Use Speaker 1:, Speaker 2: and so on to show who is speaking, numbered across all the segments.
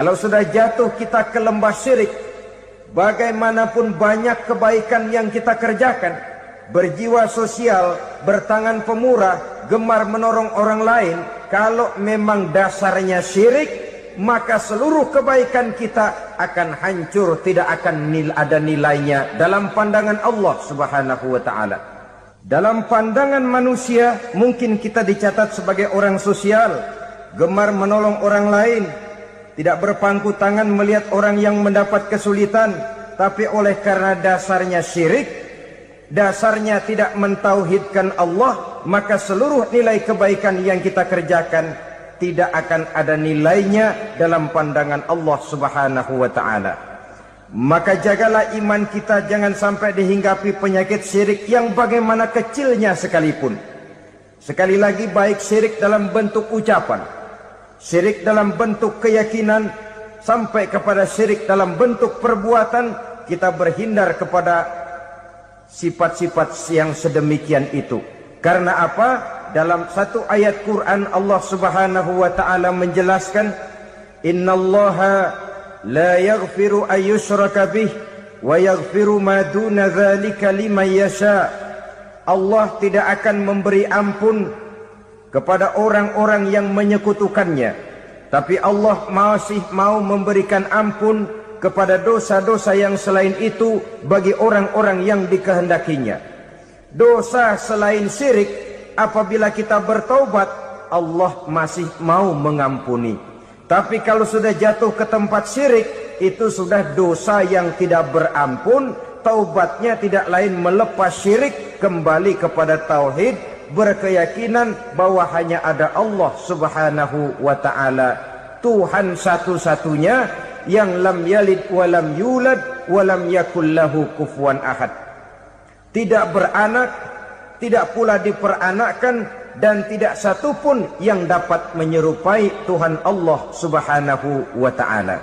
Speaker 1: Kalau sudah jatuh kita ke lembah syirik, bagaimanapun banyak kebaikan yang kita kerjakan, berjiwa sosial, bertangan pemurah, gemar menolong orang lain, kalau memang dasarnya syirik, maka seluruh kebaikan kita akan hancur, tidak akan ada nilainya dalam pandangan Allah Subhanahu wa taala. Dalam pandangan manusia, mungkin kita dicatat sebagai orang sosial, gemar menolong orang lain, tidak berpangku tangan melihat orang yang mendapat kesulitan, tapi oleh karena dasarnya syirik, dasarnya tidak mentauhidkan Allah, maka seluruh nilai kebaikan yang kita kerjakan tidak akan ada nilainya dalam pandangan Allah Subhanahu wa taala. Maka jagalah iman kita jangan sampai dihinggapi penyakit syirik yang bagaimana kecilnya sekalipun. Sekali lagi, baik syirik dalam bentuk ucapan, syirik dalam bentuk keyakinan, sampai kepada syirik dalam bentuk perbuatan, kita berhindar kepada sifat-sifat yang sedemikian itu. Karena apa? Dalam satu ayat Quran Allah Subhanahu wa taala menjelaskan, innallaha la yaghfiru ayyushraka bih wa yaghfiru ma duna dzalika liman yasha. Allah tidak akan memberi ampun kepada orang-orang yang menyekutukannya, tapi Allah masih mau memberikan ampun kepada dosa-dosa yang selain itu bagi orang-orang yang dikehendakinya. Dosa selain syirik, apabila kita bertaubat, Allah masih mau mengampuni. Tapi kalau sudah jatuh ke tempat syirik, itu sudah dosa yang tidak berampun. Taubatnya tidak lain melepas syirik, kembali kepada tauhid, berkeyakinan bahwa hanya ada Allah Subhanahu wa taala, Tuhan satu-satunya yang lam yalid wa lam yulad wa lam yakul lahu kufuwan ahad. Tidak beranak, tidak pula diperanakkan, dan tidak satupun yang dapat menyerupai Tuhan Allah Subhanahu wa taala.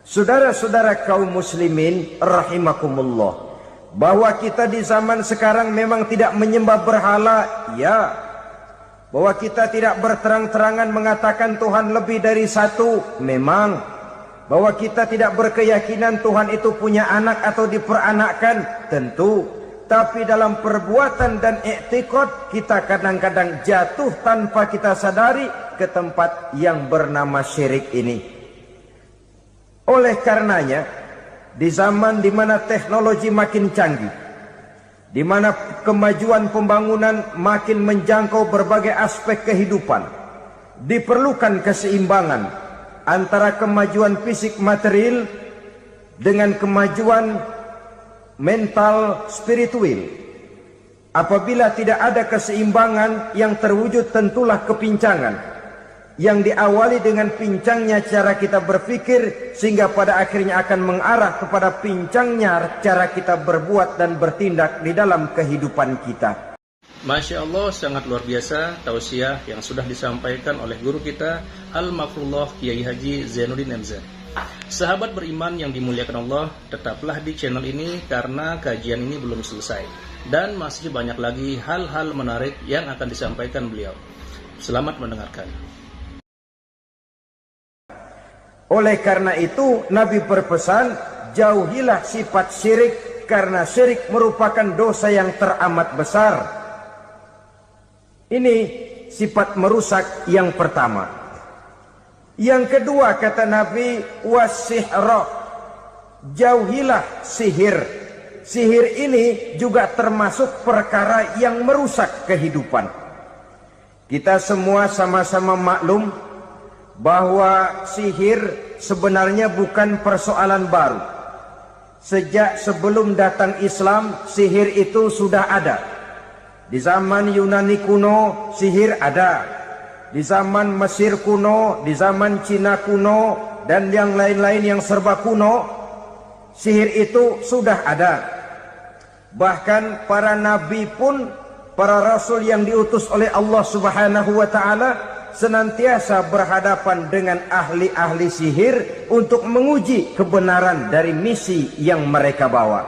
Speaker 1: Saudara-saudara kaum muslimin rahimakumullah, bahwa kita di zaman sekarang memang tidak menyembah berhala, ya. Bahwa kita tidak berterang-terangan mengatakan Tuhan lebih dari satu, memang. Bahwa kita tidak berkeyakinan Tuhan itu punya anak atau diperanakkan, tentu. Tapi dalam perbuatan dan i'tiqad, kita kadang-kadang jatuh tanpa kita sadari ke tempat yang bernama syirik ini. Oleh karenanya, di zaman di mana teknologi makin canggih, di mana kemajuan pembangunan makin menjangkau berbagai aspek kehidupan, diperlukan keseimbangan antara kemajuan fisik material dengan kemajuan mental spiritual. Apabila tidak ada keseimbangan yang terwujud, tentulah kepincangan yang diawali dengan pincangnya cara kita berpikir, sehingga pada akhirnya akan mengarah kepada pincangnya cara kita berbuat dan bertindak di dalam kehidupan kita.
Speaker 2: Masya Allah, sangat luar biasa tausiah yang sudah disampaikan oleh guru kita Al-Mafrullah Kiai Haji Zainuddin MZ. Sahabat beriman yang dimuliakan Allah, tetaplah di channel ini karena kajian ini belum selesai dan masih banyak lagi hal-hal menarik yang akan disampaikan beliau. Selamat mendengarkan.
Speaker 1: Oleh karena itu Nabi berpesan, jauhilah sifat syirik, karena syirik merupakan dosa yang teramat besar. Ini sifat merusak yang pertama. Yang kedua, kata Nabi, wasihra, jauhilah sihir. Sihir ini juga termasuk perkara yang merusak kehidupan. Kita semua sama-sama maklum bahwa sihir sebenarnya bukan persoalan baru. Sejak sebelum datang Islam, sihir itu sudah ada. Di zaman Yunani kuno, sihir ada. Di zaman Mesir kuno, di zaman Cina kuno, dan yang lain-lain yang serba kuno, sihir itu sudah ada. Bahkan para nabi pun, para rasul yang diutus oleh Allah Subhanahu wa taala, senantiasa berhadapan dengan ahli-ahli sihir untuk menguji kebenaran dari misi yang mereka bawa.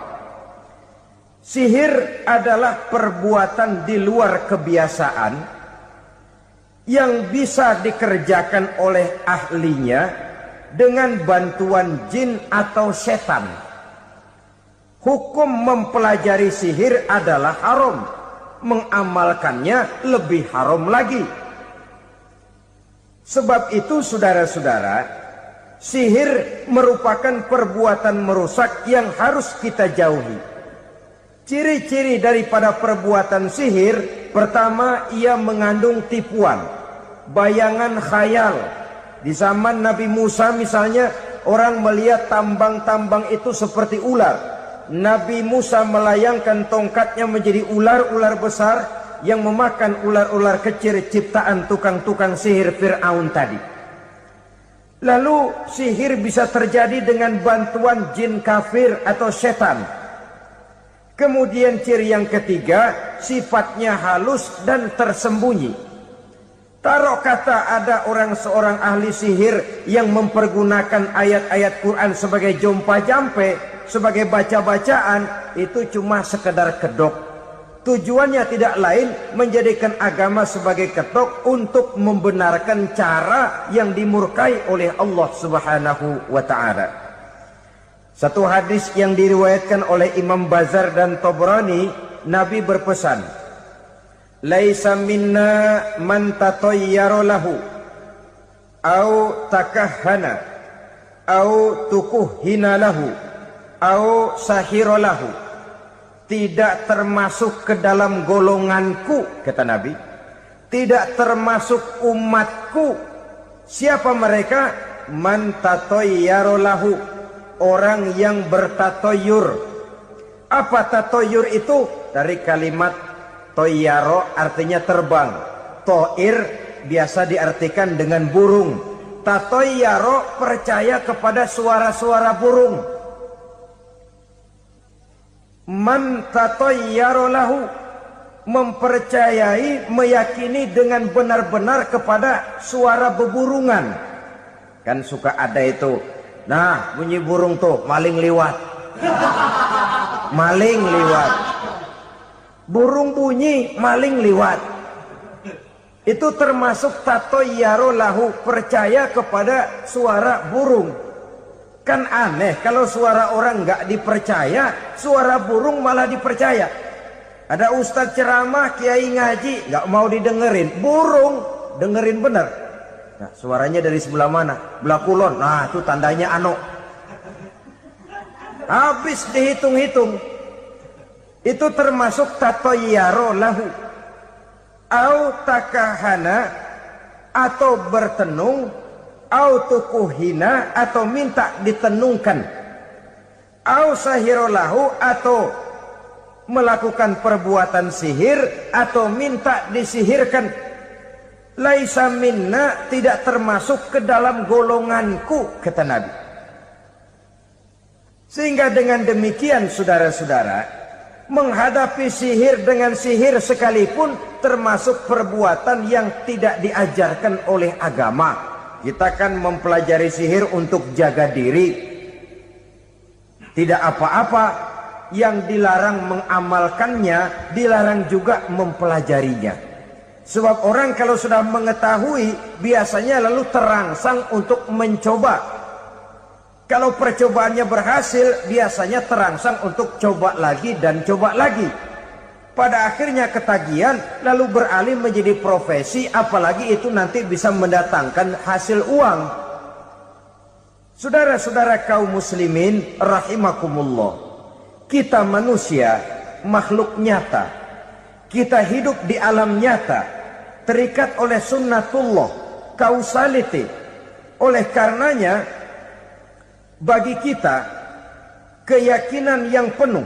Speaker 1: Sihir adalah perbuatan di luar kebiasaan yang bisa dikerjakan oleh ahlinya dengan bantuan jin atau setan. Hukum mempelajari sihir adalah haram, mengamalkannya lebih haram lagi. Sebab itu saudara-saudara, sihir merupakan perbuatan merusak yang harus kita jauhi. Ciri-ciri daripada perbuatan sihir, pertama, ia mengandung tipuan, bayangan khayal. Di zaman Nabi Musa misalnya, orang melihat tambang-tambang itu seperti ular. Nabi Musa melayangkan tongkatnya menjadi ular-ular besar yang memakan ular-ular kecil ciptaan tukang-tukang sihir Fir'aun tadi. Lalu sihir bisa terjadi dengan bantuan jin kafir atau setan. Kemudian ciri yang ketiga, sifatnya halus dan tersembunyi. Taruh kata ada seorang ahli sihir yang mempergunakan ayat-ayat Quran sebagai jompa-jampe, sebagai baca-bacaan, itu cuma sekedar kedok. Tujuannya tidak lain menjadikan agama sebagai ketok untuk membenarkan cara yang dimurkai oleh Allah Subhanahu wa ta'ala. Satu hadis yang diriwayatkan oleh Imam Bazar dan Tabrani, Nabi berpesan, "Laisa minna man tatayyara lahu au takahhana au tukuhhina lahu au sahira lahu." Tidak termasuk ke dalam golonganku, kata Nabi. Tidak termasuk umatku. Siapa mereka? Man tatayyara lahu, orang yang bertatoyur. Apa tatoyur itu? Dari kalimat toyaro, artinya terbang. Toir biasa diartikan dengan burung. Tatoyaro percaya kepada suara-suara burung. Man tatayyara lahu, mempercayai, meyakini dengan benar-benar kepada suara beburungan. Kan suka ada itu, nah bunyi burung tuh, maling liwat. Maling liwat. Burung bunyi, maling liwat. Itu termasuk tatayyara lahu, percaya kepada suara burung. Kan aneh kalau suara orang nggak dipercaya, suara burung malah dipercaya. Ada ustadz ceramah, kiai ngaji, nggak mau didengerin, burung dengerin bener. Nah, suaranya dari sebelah mana? Belah kulon. Nah, itu tandanya ano. Habis dihitung-hitung. Itu termasuk tatayyara lahu. Au takahana, atau bertenung, au tukuhina, atau minta ditenungkan, au sahirolahu, atau melakukan perbuatan sihir, atau minta disihirkan. Laisa minna, tidak termasuk ke dalam golonganku, kata Nabi. Sehingga dengan demikian saudara-saudara, menghadapi sihir dengan sihir sekalipun termasuk perbuatan yang tidak diajarkan oleh agama. Kita kan mempelajari sihir untuk jaga diri. Tidak apa-apa, yang dilarang mengamalkannya, dilarang juga mempelajarinya. Sebab orang kalau sudah mengetahui, biasanya lalu terangsang untuk mencoba. Kalau percobaannya berhasil, biasanya terangsang untuk coba lagi dan coba lagi. Pada akhirnya ketagihan, lalu beralih menjadi profesi, apalagi itu nanti bisa mendatangkan hasil uang. Saudara-saudara kaum muslimin rahimakumullah, kita manusia makhluk nyata. Kita hidup di alam nyata, terikat oleh sunnatullah, causality. Oleh karenanya, bagi kita keyakinan yang penuh,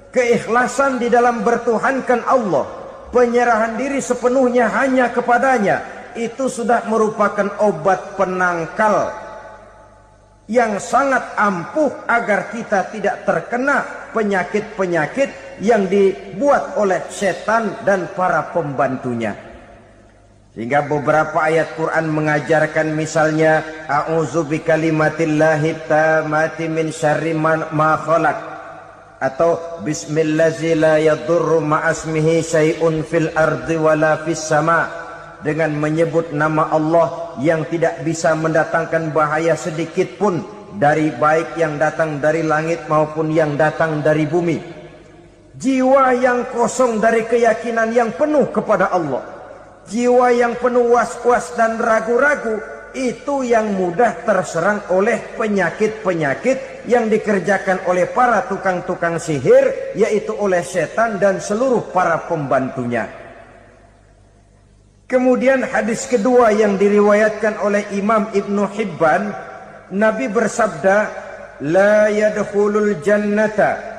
Speaker 1: keikhlasan di dalam bertuhankan Allah, penyerahan diri sepenuhnya hanya kepadanya, itu sudah merupakan obat penangkal yang sangat ampuh agar kita tidak terkena penyakit-penyakit yang dibuat oleh setan dan para pembantunya. Sehingga beberapa ayat Quran mengajarkan, misalnya a'udzu bikalimatillahi tammati min syarri ma khalaq, atau bismillazi la yadurru ma'asmihi syai'un fil ardi wala fis sama, dengan menyebut nama Allah yang tidak bisa mendatangkan bahaya sedikit pun dari baik yang datang dari langit maupun yang datang dari bumi. Jiwa yang kosong dari keyakinan yang penuh kepada Allah, jiwa yang penuh was-was dan ragu-ragu, itu yang mudah terserang oleh penyakit-penyakit yang dikerjakan oleh para tukang-tukang sihir, yaitu oleh setan dan seluruh para pembantunya. Kemudian hadis kedua yang diriwayatkan oleh Imam Ibnu Hibban, Nabi bersabda, la yadkhulul jannata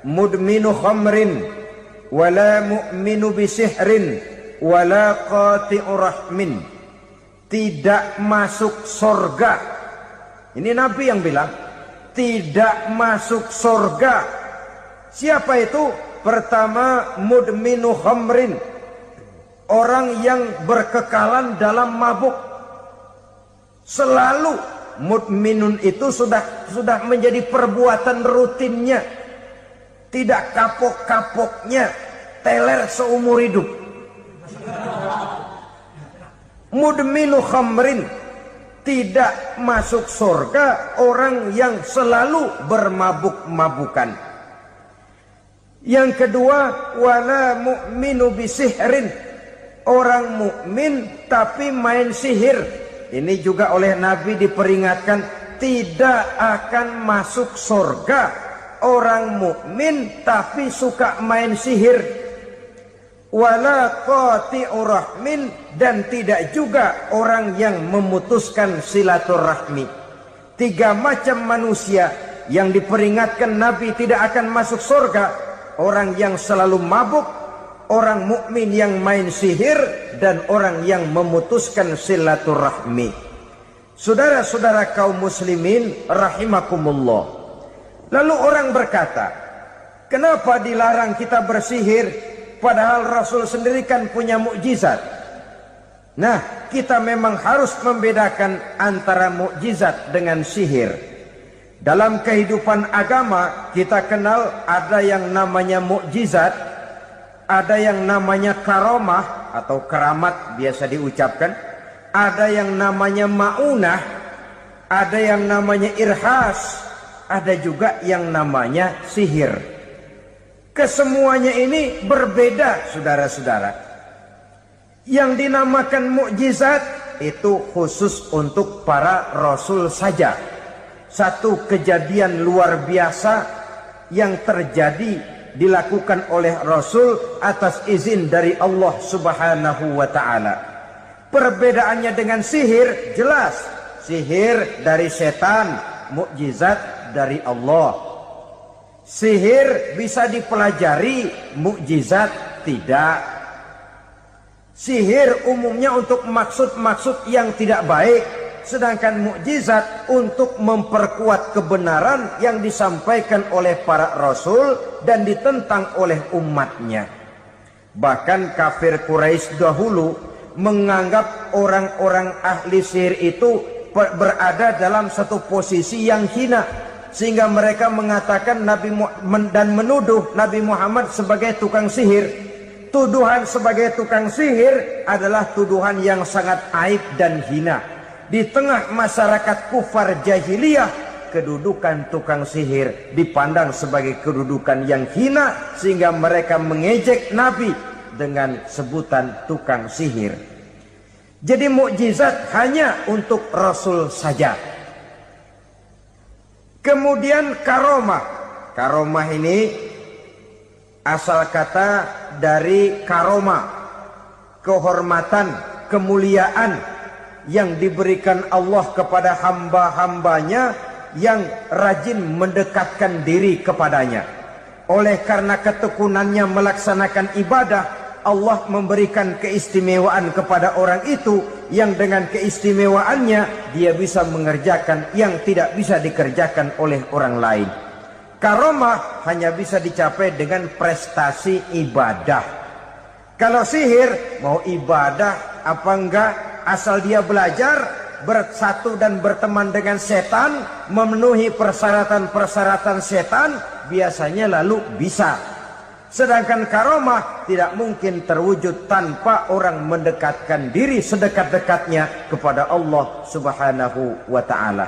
Speaker 1: mudminu khamrin wala mu'minu bisihrin wala qati'u rahmin. Tidak masuk surga. Ini Nabi yang bilang, tidak masuk surga. Siapa itu? Pertama, mudminu khamrin, orang yang berkekalan dalam mabuk. Selalu mudminun itu sudah menjadi perbuatan rutinnya, tidak kapok-kapoknya, teler seumur hidup. Mudminu khamrin, tidak masuk surga orang yang selalu bermabuk-mabukan. Yang kedua, wala mu'minu bisihrin, orang mukmin tapi main sihir. Ini juga oleh Nabi diperingatkan, tidak akan masuk surga orang mukmin tapi suka main sihir. Wala qati'u rahmin, dan tidak juga orang yang memutuskan silaturahmi. Tiga macam manusia yang diperingatkan Nabi tidak akan masuk surga: orang yang selalu mabuk, orang mukmin yang main sihir, dan orang yang memutuskan silaturahmi. Saudara-saudara kaum muslimin rahimakumullah. Lalu orang berkata, kenapa dilarang kita bersihir? Padahal Rasul sendiri kan punya mukjizat. Nah, kita memang harus membedakan antara mukjizat dengan sihir. Dalam kehidupan agama kita kenal ada yang namanya mukjizat, ada yang namanya karomah atau keramat biasa diucapkan, ada yang namanya maunah, ada yang namanya irhas, ada juga yang namanya sihir. Kesemuanya ini berbeda, saudara-saudara. Yang dinamakan mukjizat itu khusus untuk para rasul saja. Satu kejadian luar biasa yang terjadi dilakukan oleh rasul atas izin dari Allah Subhanahu wa taala. Perbedaannya dengan sihir jelas. Sihir dari setan, mukjizat dari Allah. Sihir bisa dipelajari, mukjizat tidak. Sihir umumnya untuk maksud-maksud yang tidak baik, sedangkan mukjizat untuk memperkuat kebenaran yang disampaikan oleh para rasul dan ditentang oleh umatnya. Bahkan kafir Quraisy dahulu menganggap orang-orang ahli sihir itu berada dalam satu posisi yang hina, sehingga mereka mengatakan dan menuduh Nabi Muhammad sebagai tukang sihir. Tuduhan sebagai tukang sihir adalah tuduhan yang sangat aib dan hina. Di tengah masyarakat kufar jahiliyah, kedudukan tukang sihir dipandang sebagai kedudukan yang hina, sehingga mereka mengejek Nabi dengan sebutan tukang sihir. Jadi mukjizat hanya untuk Rasul saja. Kemudian karomah. Karomah ini asal kata dari karomah, kehormatan, kemuliaan yang diberikan Allah kepada hamba-hambanya yang rajin mendekatkan diri kepadanya. Oleh karena ketekunannya melaksanakan ibadah, Allah memberikan keistimewaan kepada orang itu, yang dengan keistimewaannya dia bisa mengerjakan yang tidak bisa dikerjakan oleh orang lain. Karomah hanya bisa dicapai dengan prestasi ibadah. Kalau sihir, mau ibadah apa enggak, asal dia belajar, bersatu dan berteman dengan setan, memenuhi persyaratan-persyaratan setan, biasanya lalu bisa. Sedangkan karomah tidak mungkin terwujud tanpa orang mendekatkan diri sedekat-dekatnya kepada Allah Subhanahu wa ta'ala.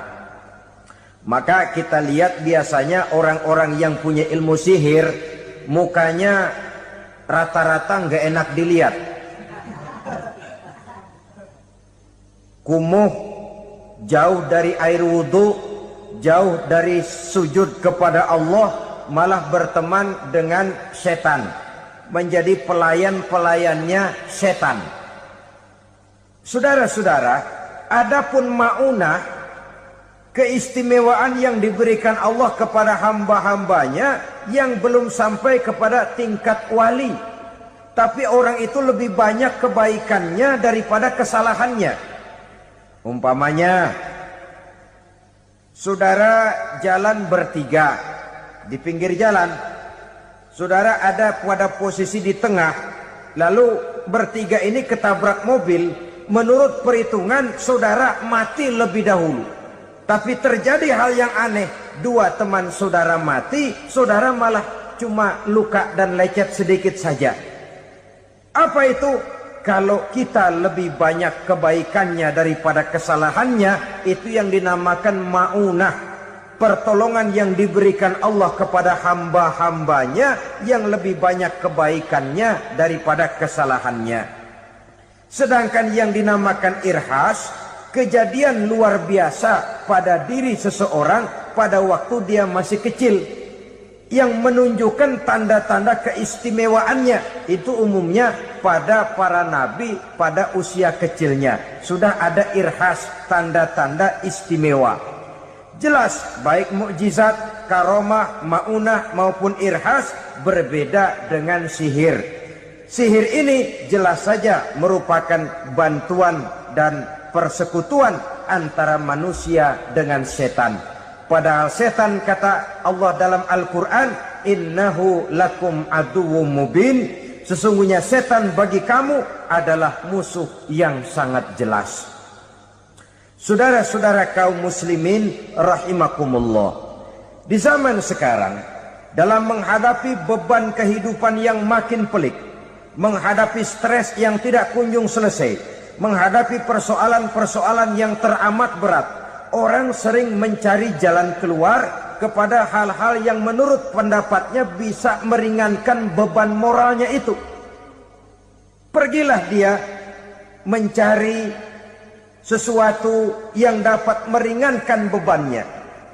Speaker 1: Maka kita lihat biasanya orang-orang yang punya ilmu sihir, mukanya rata-rata nggak enak dilihat. Kumuh, jauh dari air wudhu, jauh dari sujud kepada Allah, malah berteman dengan setan, menjadi pelayan-pelayannya setan. Saudara-saudara, adapun maunah, keistimewaan yang diberikan Allah kepada hamba-hambanya yang belum sampai kepada tingkat wali, tapi orang itu lebih banyak kebaikannya daripada kesalahannya. Umpamanya, saudara jalan bertiga di pinggir jalan, saudara ada pada posisi di tengah, lalu bertiga ini ketabrak mobil. Menurut perhitungan saudara mati lebih dahulu, tapi terjadi hal yang aneh, dua teman saudara mati, saudara malah cuma luka dan lecet sedikit saja. Apa itu? Kalau kita lebih banyak kebaikannya daripada kesalahannya, itu yang dinamakan maunah, pertolongan yang diberikan Allah kepada hamba-hambanya yang lebih banyak kebaikannya daripada kesalahannya. Sedangkan yang dinamakan irhas, kejadian luar biasa pada diri seseorang pada waktu dia masih kecil, yang menunjukkan tanda-tanda keistimewaannya. Itu umumnya pada para nabi pada usia kecilnya sudah ada irhas, tanda-tanda istimewa. Jelas baik mukjizat, karomah, maunah maupun irhas berbeda dengan sihir. Sihir ini jelas saja merupakan bantuan dan persekutuan antara manusia dengan setan. Padahal setan, kata Allah dalam Al-Quran, innahu lakum aduwwum mubin, sesungguhnya setan bagi kamu adalah musuh yang sangat jelas. Saudara-saudara kaum muslimin rahimakumullah, di zaman sekarang dalam menghadapi beban kehidupan yang makin pelik, menghadapi stres yang tidak kunjung selesai, menghadapi persoalan-persoalan yang teramat berat, orang sering mencari jalan keluar kepada hal-hal yang menurut pendapatnya bisa meringankan beban moralnya itu. Pergilah dia mencari sesuatu yang dapat meringankan bebannya.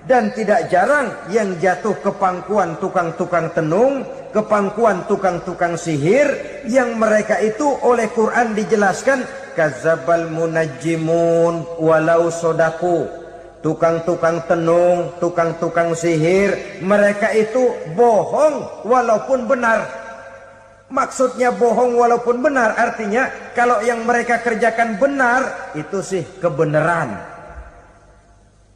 Speaker 1: Dan tidak jarang yang jatuh ke pangkuan tukang-tukang tenung, ke pangkuan tukang-tukang sihir, yang mereka itu oleh Quran dijelaskan kadzabal munajjimun walau sodaku. Tukang-tukang tenung, tukang-tukang sihir, mereka itu bohong walaupun benar. Maksudnya bohong walaupun benar, artinya kalau yang mereka kerjakan benar, itu sih kebenaran.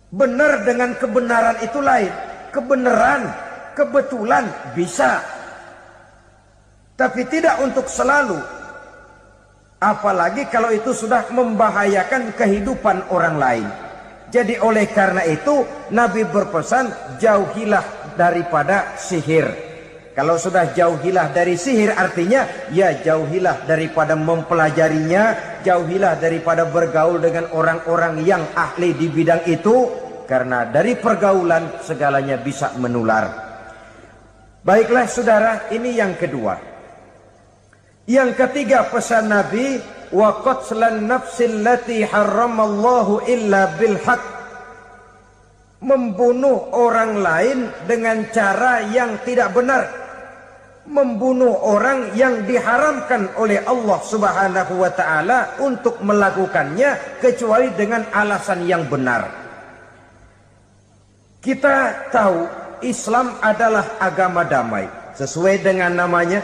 Speaker 1: Benar dengan kebenaran itu lain. Kebenaran, kebetulan bisa, tapi tidak untuk selalu. Apalagi kalau itu sudah membahayakan kehidupan orang lain. Jadi oleh karena itu Nabi berpesan, jauhilah daripada sihir. Kalau sudah jauhilah dari sihir, artinya ya jauhilah daripada mempelajarinya, jauhilah daripada bergaul dengan orang-orang yang ahli di bidang itu, karena dari pergaulan segalanya bisa menular. Baiklah saudara, ini yang kedua. Yang ketiga pesan Nabi, wa qatlan nafsil lati harramallahu illa bil haq, membunuh orang lain dengan cara yang tidak benar, membunuh orang yang diharamkan oleh Allah Subhanahu wa ta'ala untuk melakukannya kecuali dengan alasan yang benar. Kita tahu Islam adalah agama damai, sesuai dengan namanya.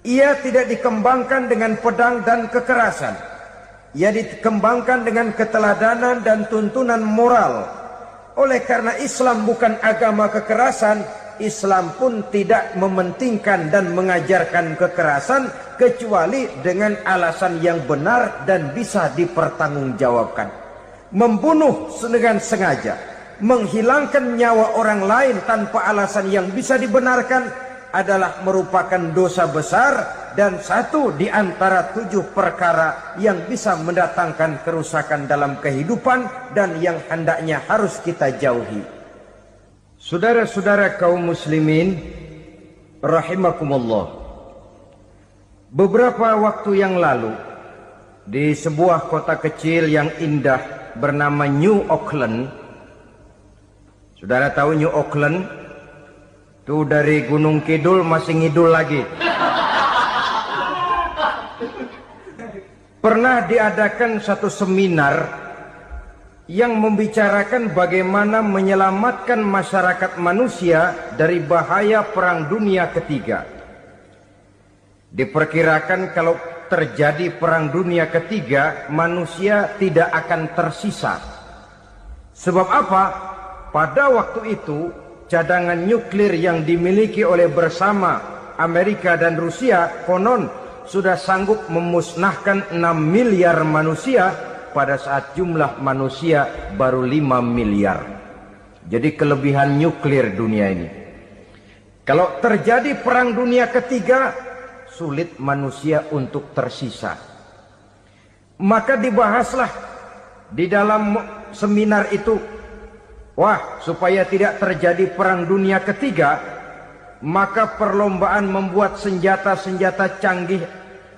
Speaker 1: Ia tidak dikembangkan dengan pedang dan kekerasan. Ia dikembangkan dengan keteladanan dan tuntunan moral. Oleh karena Islam bukan agama kekerasan, Islam pun tidak mementingkan dan mengajarkan kekerasan kecuali dengan alasan yang benar dan bisa dipertanggungjawabkan. Membunuh dengan sengaja, menghilangkan nyawa orang lain tanpa alasan yang bisa dibenarkan adalah merupakan dosa besar dan satu di antara 7 perkara yang bisa mendatangkan kerusakan dalam kehidupan dan yang hendaknya harus kita jauhi. Saudara-saudara kaum muslimin rahimakumullah, beberapa waktu yang lalu di sebuah kota kecil yang indah bernama New Auckland. Saudara tahu New Auckland? Itu dari Gunung Kidul masih ngidul lagi. Pernah diadakan satu seminar yang membicarakan bagaimana menyelamatkan masyarakat manusia dari bahaya Perang Dunia Ketiga. Diperkirakan kalau terjadi Perang Dunia Ketiga, manusia tidak akan tersisa. Sebab apa? Pada waktu itu cadangan nuklir yang dimiliki oleh bersama Amerika dan Rusia konon sudah sanggup memusnahkan 6 miliar manusia pada saat jumlah manusia baru 5 miliar. Jadi kelebihan nuklir dunia ini. Kalau terjadi Perang Dunia Ketiga, sulit manusia untuk tersisa. Maka dibahaslah di dalam seminar itu, wah, supaya tidak terjadi Perang Dunia Ketiga, maka perlombaan membuat senjata-senjata canggih,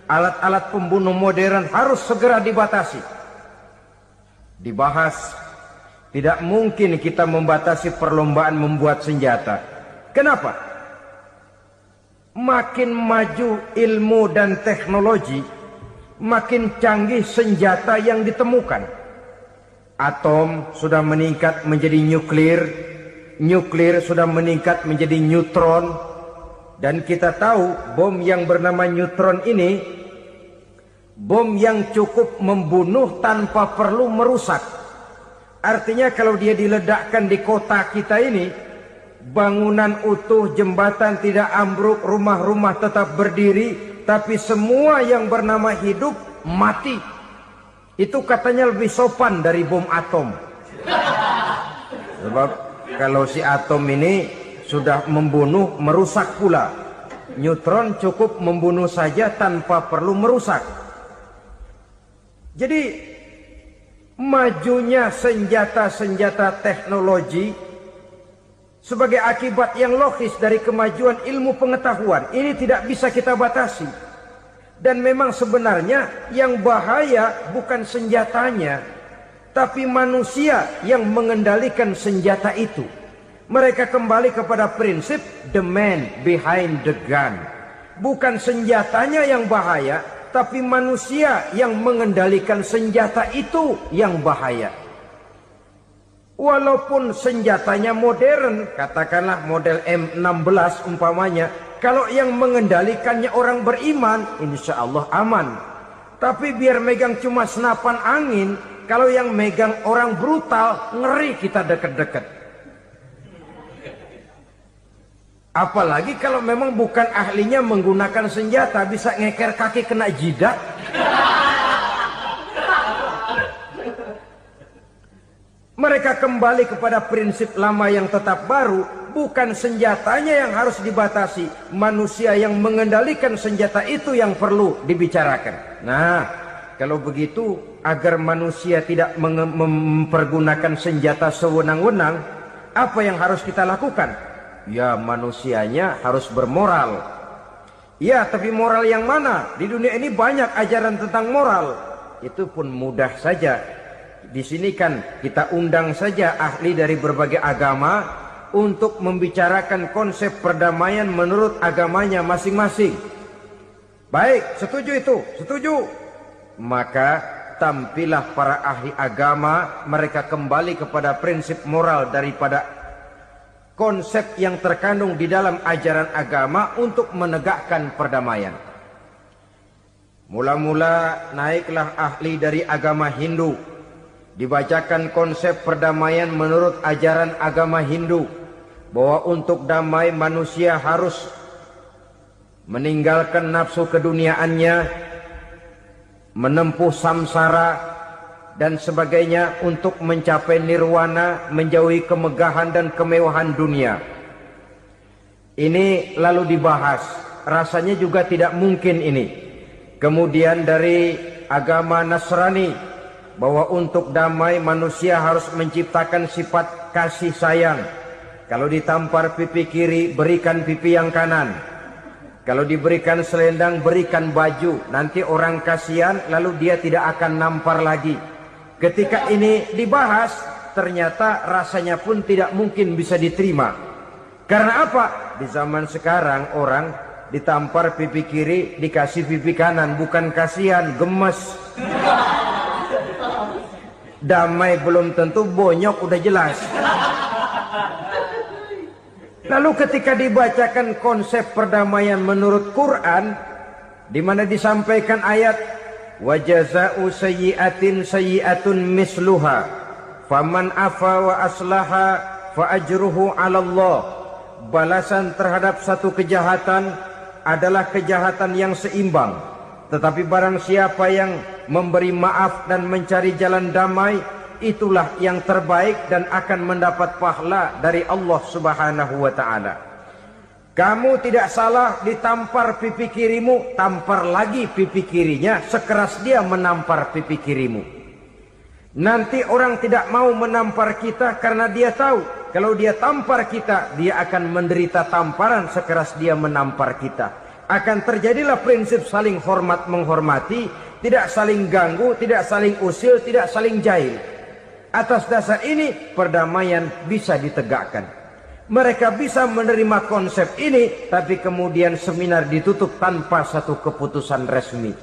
Speaker 1: alat-alat pembunuh modern harus segera dibatasi. Dibahas, tidak mungkin kita membatasi perlombaan membuat senjata. Kenapa? Makin maju ilmu dan teknologi, makin canggih senjata yang ditemukan. Atom sudah meningkat menjadi nuklir, nuklir sudah meningkat menjadi neutron, dan kita tahu bom yang bernama neutron ini bom yang cukup membunuh tanpa perlu merusak. Artinya kalau dia diledakkan di kota kita ini, bangunan utuh, jembatan tidak ambruk, rumah-rumah tetap berdiri, tapi semua yang bernama hidup mati. Itu katanya lebih sopan dari bom atom. Sebab kalau si atom ini sudah membunuh, merusak pula. Neutron cukup membunuh saja tanpa perlu merusak. Jadi majunya senjata-senjata teknologi sebagai akibat yang logis dari kemajuan ilmu pengetahuan. Ini tidak bisa kita batasi. Dan memang sebenarnya yang bahaya bukan senjatanya, tapi manusia yang mengendalikan senjata itu. Mereka kembali kepada prinsip the man behind the gun. Bukan senjatanya yang bahaya, tapi manusia yang mengendalikan senjata itu yang bahaya. Walaupun senjatanya modern, katakanlah model M16 umpamanya, kalau yang mengendalikannya orang beriman, insya Allah aman. Tapi biar megang cuma senapan angin, kalau yang megang orang brutal, ngeri kita deket-deket. Apalagi kalau memang bukan ahlinya menggunakan senjata, bisa ngeker kaki kena jidat. Mereka kembali kepada prinsip lama yang tetap baru. Bukan senjatanya yang harus dibatasi, manusia yang mengendalikan senjata itu yang perlu dibicarakan. Nah, kalau begitu, agar manusia tidak mempergunakan senjata sewenang-wenang, apa yang harus kita lakukan? Ya, manusianya harus bermoral. Ya, tapi moral yang mana? Di dunia ini banyak ajaran tentang moral. Itu pun mudah saja. Di sini kan kita undang saja ahli dari berbagai agama untuk membicarakan konsep perdamaian menurut agamanya masing-masing. Baik, setuju itu, setuju. Maka tampillah para ahli agama, mereka kembali kepada prinsip moral daripada konsep yang terkandung di dalam ajaran agama untuk menegakkan perdamaian. Mula-mula naiklah ahli dari agama Hindu. Dibacakan konsep perdamaian menurut ajaran agama Hindu, bahwa untuk damai manusia harus meninggalkan nafsu keduniaannya, menempuh samsara dan sebagainya untuk mencapai nirwana, menjauhi kemegahan dan kemewahan dunia. Ini lalu dibahas, rasanya juga tidak mungkin ini. Kemudian dari agama Nasrani, bahwa untuk damai manusia harus menciptakan sifat kasih sayang. Kalau ditampar pipi kiri, berikan pipi yang kanan. Kalau diberikan selendang, berikan baju. Nanti orang kasihan, lalu dia tidak akan nampar lagi. Ketika ini dibahas, ternyata rasanya pun tidak mungkin bisa diterima. Karena apa? Di zaman sekarang orang ditampar pipi kiri, dikasih pipi kanan. Bukan kasihan, gemes. Damai belum tentu, bonyok udah jelas. Lalu ketika dibacakan konsep perdamaian menurut Quran, di mana disampaikan ayat wa jazaa'u sayyi'atin sayyi'atun misluha faman afa wa aslaha fa ajruhu 'ala Allah. Balasan terhadap satu kejahatan adalah kejahatan yang seimbang. Tetapi barang siapa yang memberi maaf dan mencari jalan damai, itulah yang terbaik dan akan mendapat pahala dari Allah Subhanahu wa ta'ala. Kamu tidak salah ditampar pipi kirimu, tampar lagi pipi kirinya sekeras dia menampar pipi kirimu. Nanti orang tidak mau menampar kita karena dia tahu kalau dia tampar kita, dia akan menderita tamparan sekeras dia menampar kita. Akan terjadilah prinsip saling hormat menghormati, tidak saling ganggu, tidak saling usil, tidak saling jahil. Atas dasar ini perdamaian bisa ditegakkan. Mereka bisa menerima konsep ini, tapi kemudian seminar ditutup tanpa satu keputusan resmi.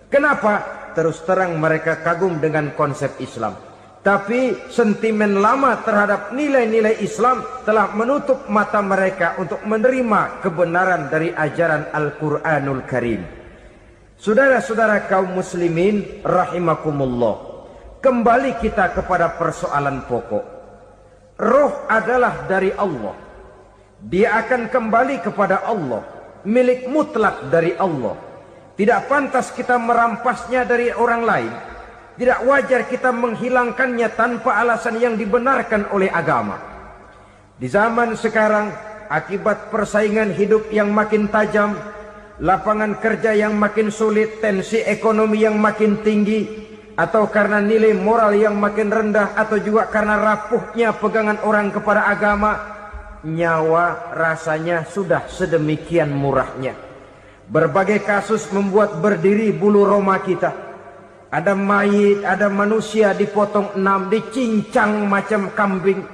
Speaker 1: Kenapa? Terus terang mereka kagum dengan konsep Islam, tapi sentimen lama terhadap nilai-nilai Islam telah menutup mata mereka untuk menerima kebenaran dari ajaran Al-Quranul Karim. Saudara-saudara kaum muslimin rahimakumullah, kembali kita kepada persoalan pokok. Roh adalah dari Allah. Dia akan kembali kepada Allah, milik mutlak dari Allah. Tidak pantas kita merampasnya dari orang lain. Tidak wajar kita menghilangkannya tanpa alasan yang dibenarkan oleh agama. Di zaman sekarang, akibat persaingan hidup yang makin tajam, lapangan kerja yang makin sulit, tensi ekonomi yang makin tinggi, atau karena nilai moral yang makin rendah, atau juga karena rapuhnya pegangan orang kepada agama, nyawa rasanya sudah sedemikian murahnya. Berbagai kasus membuat berdiri bulu roma kita. Ada mayit, ada manusia dipotong 6, dicincang macam kambing.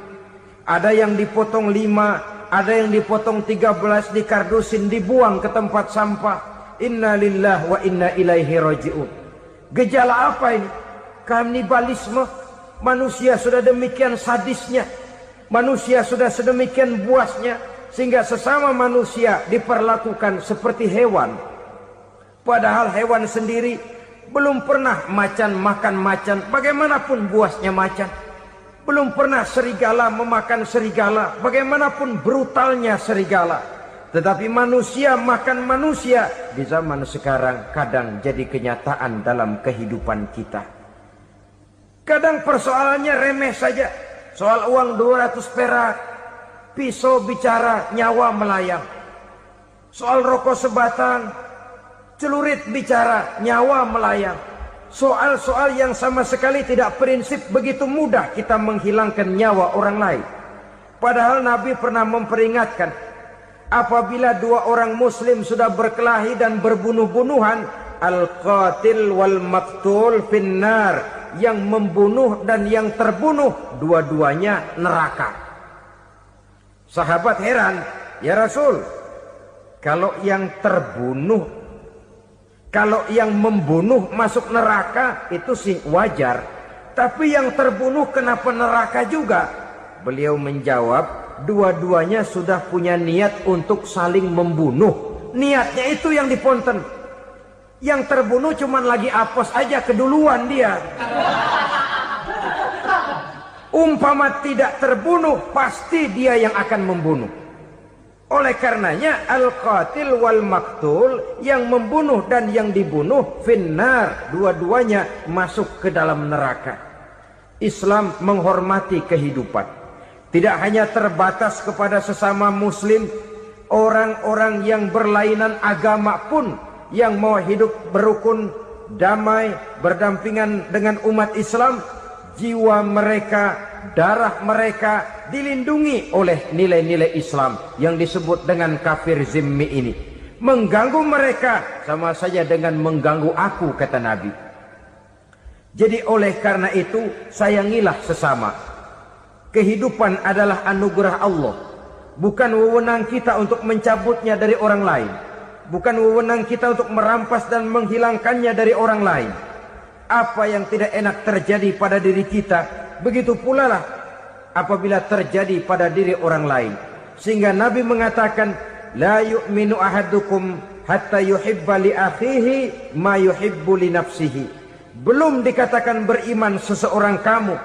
Speaker 1: Ada yang dipotong 5, ada yang dipotong 13, dikardusin, dibuang ke tempat sampah. Inna lillahi wa inna ilaihi raji'un. Gejala apa ini? Kanibalisme. Manusia sudah demikian sadisnya, manusia sudah sedemikian buasnya, sehingga sesama manusia diperlakukan seperti hewan. Padahal hewan sendiri belum pernah macan makan macan, bagaimanapun buasnya macan. Belum pernah serigala memakan serigala, bagaimanapun brutalnya serigala. Tetapi manusia makan manusia di zaman sekarang kadang jadi kenyataan dalam kehidupan kita. Kadang persoalannya remeh saja. Soal uang 200 perak, pisau bicara, nyawa melayang. Soal rokok sebatang, celurit bicara, nyawa melayang. Soal-soal yang sama sekali tidak prinsip, begitu mudah kita menghilangkan nyawa orang lain. Padahal Nabi pernah memperingatkan, apabila dua orang muslim sudah berkelahi dan berbunuh-bunuhan, al-qatil wal maktul finnar, yang membunuh dan yang terbunuh dua-duanya neraka. Sahabat heran, ya Rasul, kalau yang terbunuh, kalau yang membunuh masuk neraka itu sih wajar, tapi yang terbunuh kenapa neraka juga? Beliau menjawab, dua-duanya sudah punya niat untuk saling membunuh. Niatnya itu yang diponten. Yang terbunuh cuman lagi apes aja, keduluan dia. Umpama tidak terbunuh, pasti dia yang akan membunuh. Oleh karenanya al-qatil wal maktul, yang membunuh dan yang dibunuh finnar, dua-duanya masuk ke dalam neraka. Islam menghormati kehidupan. Tidak hanya terbatas kepada sesama muslim, orang-orang yang berlainan agama pun yang mau hidup berukun, damai, berdampingan dengan umat Islam, jiwa mereka, darah mereka dilindungi oleh nilai-nilai Islam yang disebut dengan kafir zimmi ini. Mengganggu mereka sama saja dengan mengganggu aku, kata Nabi. Jadi oleh karena itu sayangilah sesama. Kehidupan adalah anugerah Allah, bukan wewenang kita untuk mencabutnya dari orang lain, bukan wewenang kita untuk merampas dan menghilangkannya dari orang lain. Apa yang tidak enak terjadi pada diri kita, begitu pula lah apabila terjadi pada diri orang lain. Sehingga Nabi mengatakan, la yu'minu ahadukum hatta yuhibba li akhihi ma yuhibbu li nafsihi. Belum dikatakan beriman seseorang kamu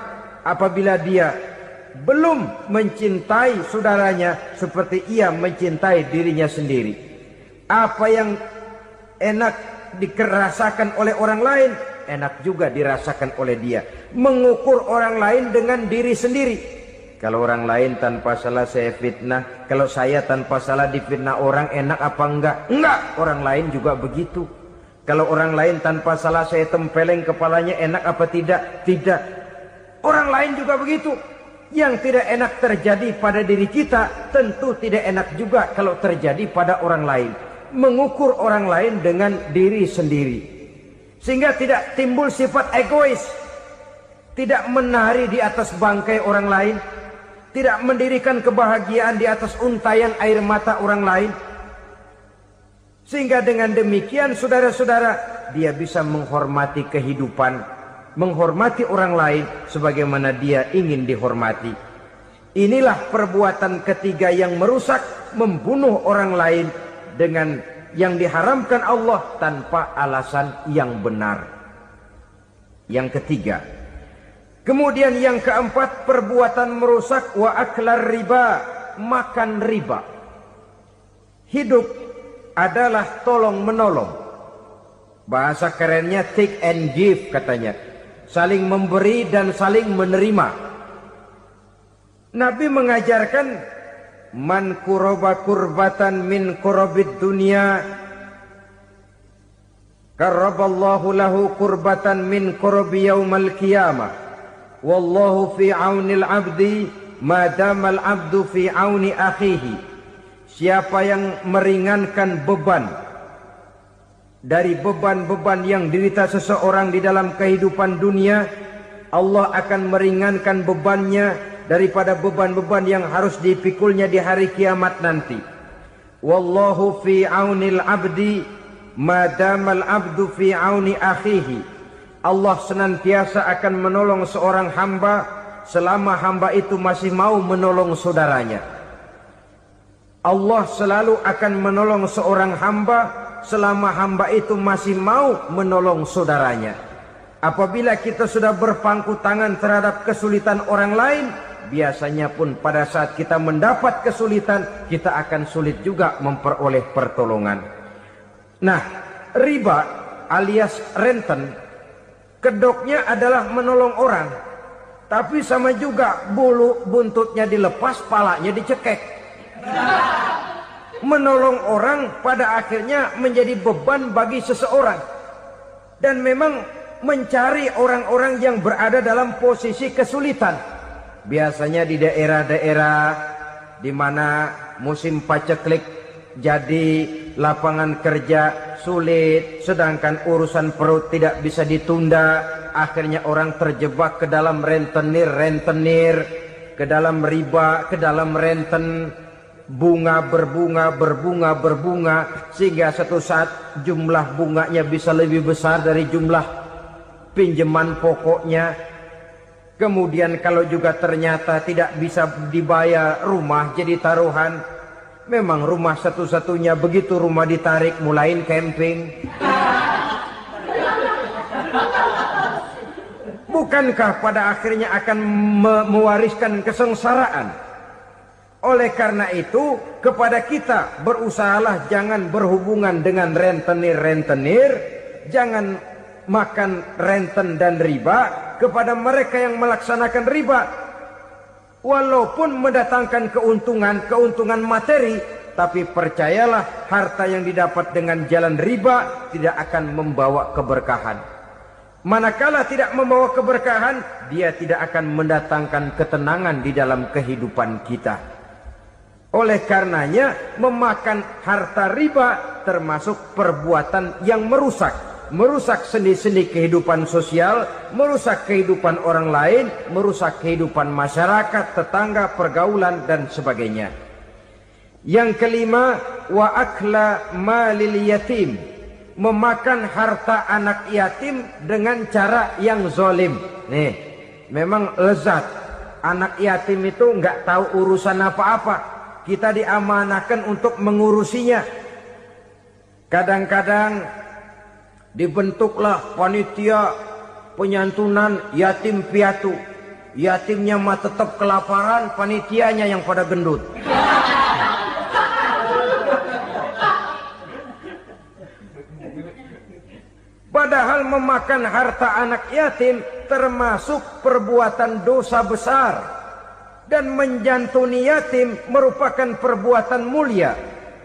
Speaker 1: apabila dia belum mencintai saudaranya seperti ia mencintai dirinya sendiri. Apa yang enak dirasakan oleh orang lain, enak juga dirasakan oleh dia. Mengukur orang lain dengan diri sendiri. Kalau orang lain tanpa salah saya fitnah, kalau saya tanpa salah difitnah orang, enak apa enggak? Enggak, orang lain juga begitu. Kalau orang lain tanpa salah saya tempeleng kepalanya, enak apa tidak? Tidak. Orang lain juga begitu. Yang tidak enak terjadi pada diri kita, tentu tidak enak juga kalau terjadi pada orang lain. Mengukur orang lain dengan diri sendiri, sehingga tidak timbul sifat egois, tidak menari di atas bangkai orang lain, tidak mendirikan kebahagiaan di atas untayan air mata orang lain. Sehingga dengan demikian saudara-saudara, dia bisa menghormati kehidupan, menghormati orang lain sebagaimana dia ingin dihormati. Inilah perbuatan ketiga yang merusak, membunuh orang lain dengan yang diharamkan Allah tanpa alasan yang benar. Yang ketiga. Kemudian yang keempat, perbuatan merusak wa aklar riba, makan riba. Hidup adalah tolong menolong. Bahasa kerennya take and give katanya. Saling memberi dan saling menerima. Nabi mengajarkan, man kuraba kurbatan min kurabid dunia, karaballahu lahu kurbatan min kurabi yaumal qiyamah. Wallahu fi aunil abdi madamal abdu fi auni akhihi. Siapa yang meringankan beban dari beban-beban yang dirita seseorang di dalam kehidupan dunia, Allah akan meringankan bebannya daripada beban-beban yang harus dipikulnya di hari kiamat nanti. Wallahu fi aunil abdi madamal abdu fi auni akhihi. Allah senantiasa akan menolong seorang hamba selama hamba itu masih mau menolong saudaranya. Allah selalu akan menolong seorang hamba selama hamba itu masih mau menolong saudaranya. Apabila kita sudah berpangku tangan terhadap kesulitan orang lain, biasanya pun pada saat kita mendapat kesulitan, kita akan sulit juga memperoleh pertolongan. Nah, riba alias renten, kedoknya adalah menolong orang, tapi sama juga bulu buntutnya dilepas, palanya dicekek. Menolong orang pada akhirnya menjadi beban bagi seseorang. Dan memang mencari orang-orang yang berada dalam posisi kesulitan. Biasanya di daerah-daerah di mana musim paceklik jadi lapangan kerja sulit, sedangkan urusan perut tidak bisa ditunda. Akhirnya orang terjebak ke dalam rentenir, ke dalam riba, ke dalam renten. Bunga berbunga, sehingga satu saat jumlah bunganya bisa lebih besar dari jumlah pinjaman pokoknya. Kemudian kalau juga ternyata tidak bisa dibayar, rumah jadi taruhan. Memang rumah satu-satunya, begitu rumah ditarik mulain camping. Bukankah pada akhirnya akan mewariskan kesengsaraan? Oleh karena itu, kepada kita berusahalah jangan berhubungan dengan rentenir, jangan makan renten dan riba. Kepada mereka yang melaksanakan riba, walaupun mendatangkan keuntungan materi, tapi percayalah harta yang didapat dengan jalan riba tidak akan membawa keberkahan. Manakala tidak membawa keberkahan, dia tidak akan mendatangkan ketenangan di dalam kehidupan kita. Oleh karenanya, memakan harta riba termasuk perbuatan yang merusak sendi-sendi kehidupan sosial, merusak kehidupan orang lain, merusak kehidupan masyarakat, tetangga, pergaulan, dan sebagainya. Yang kelima, wa akla malil yatim, memakan harta anak yatim dengan cara yang zolim. Nih, memang lezat. Anak yatim itu nggak tahu urusan apa-apa. Kita diamanahkan untuk mengurusinya. Kadang-kadang dibentuklah panitia penyantunan yatim piatu. Yatimnya mah tetap kelaparan, panitianya yang pada gendut. Padahal memakan harta anak yatim termasuk perbuatan dosa besar. Dan menjantuni yatim merupakan perbuatan mulia.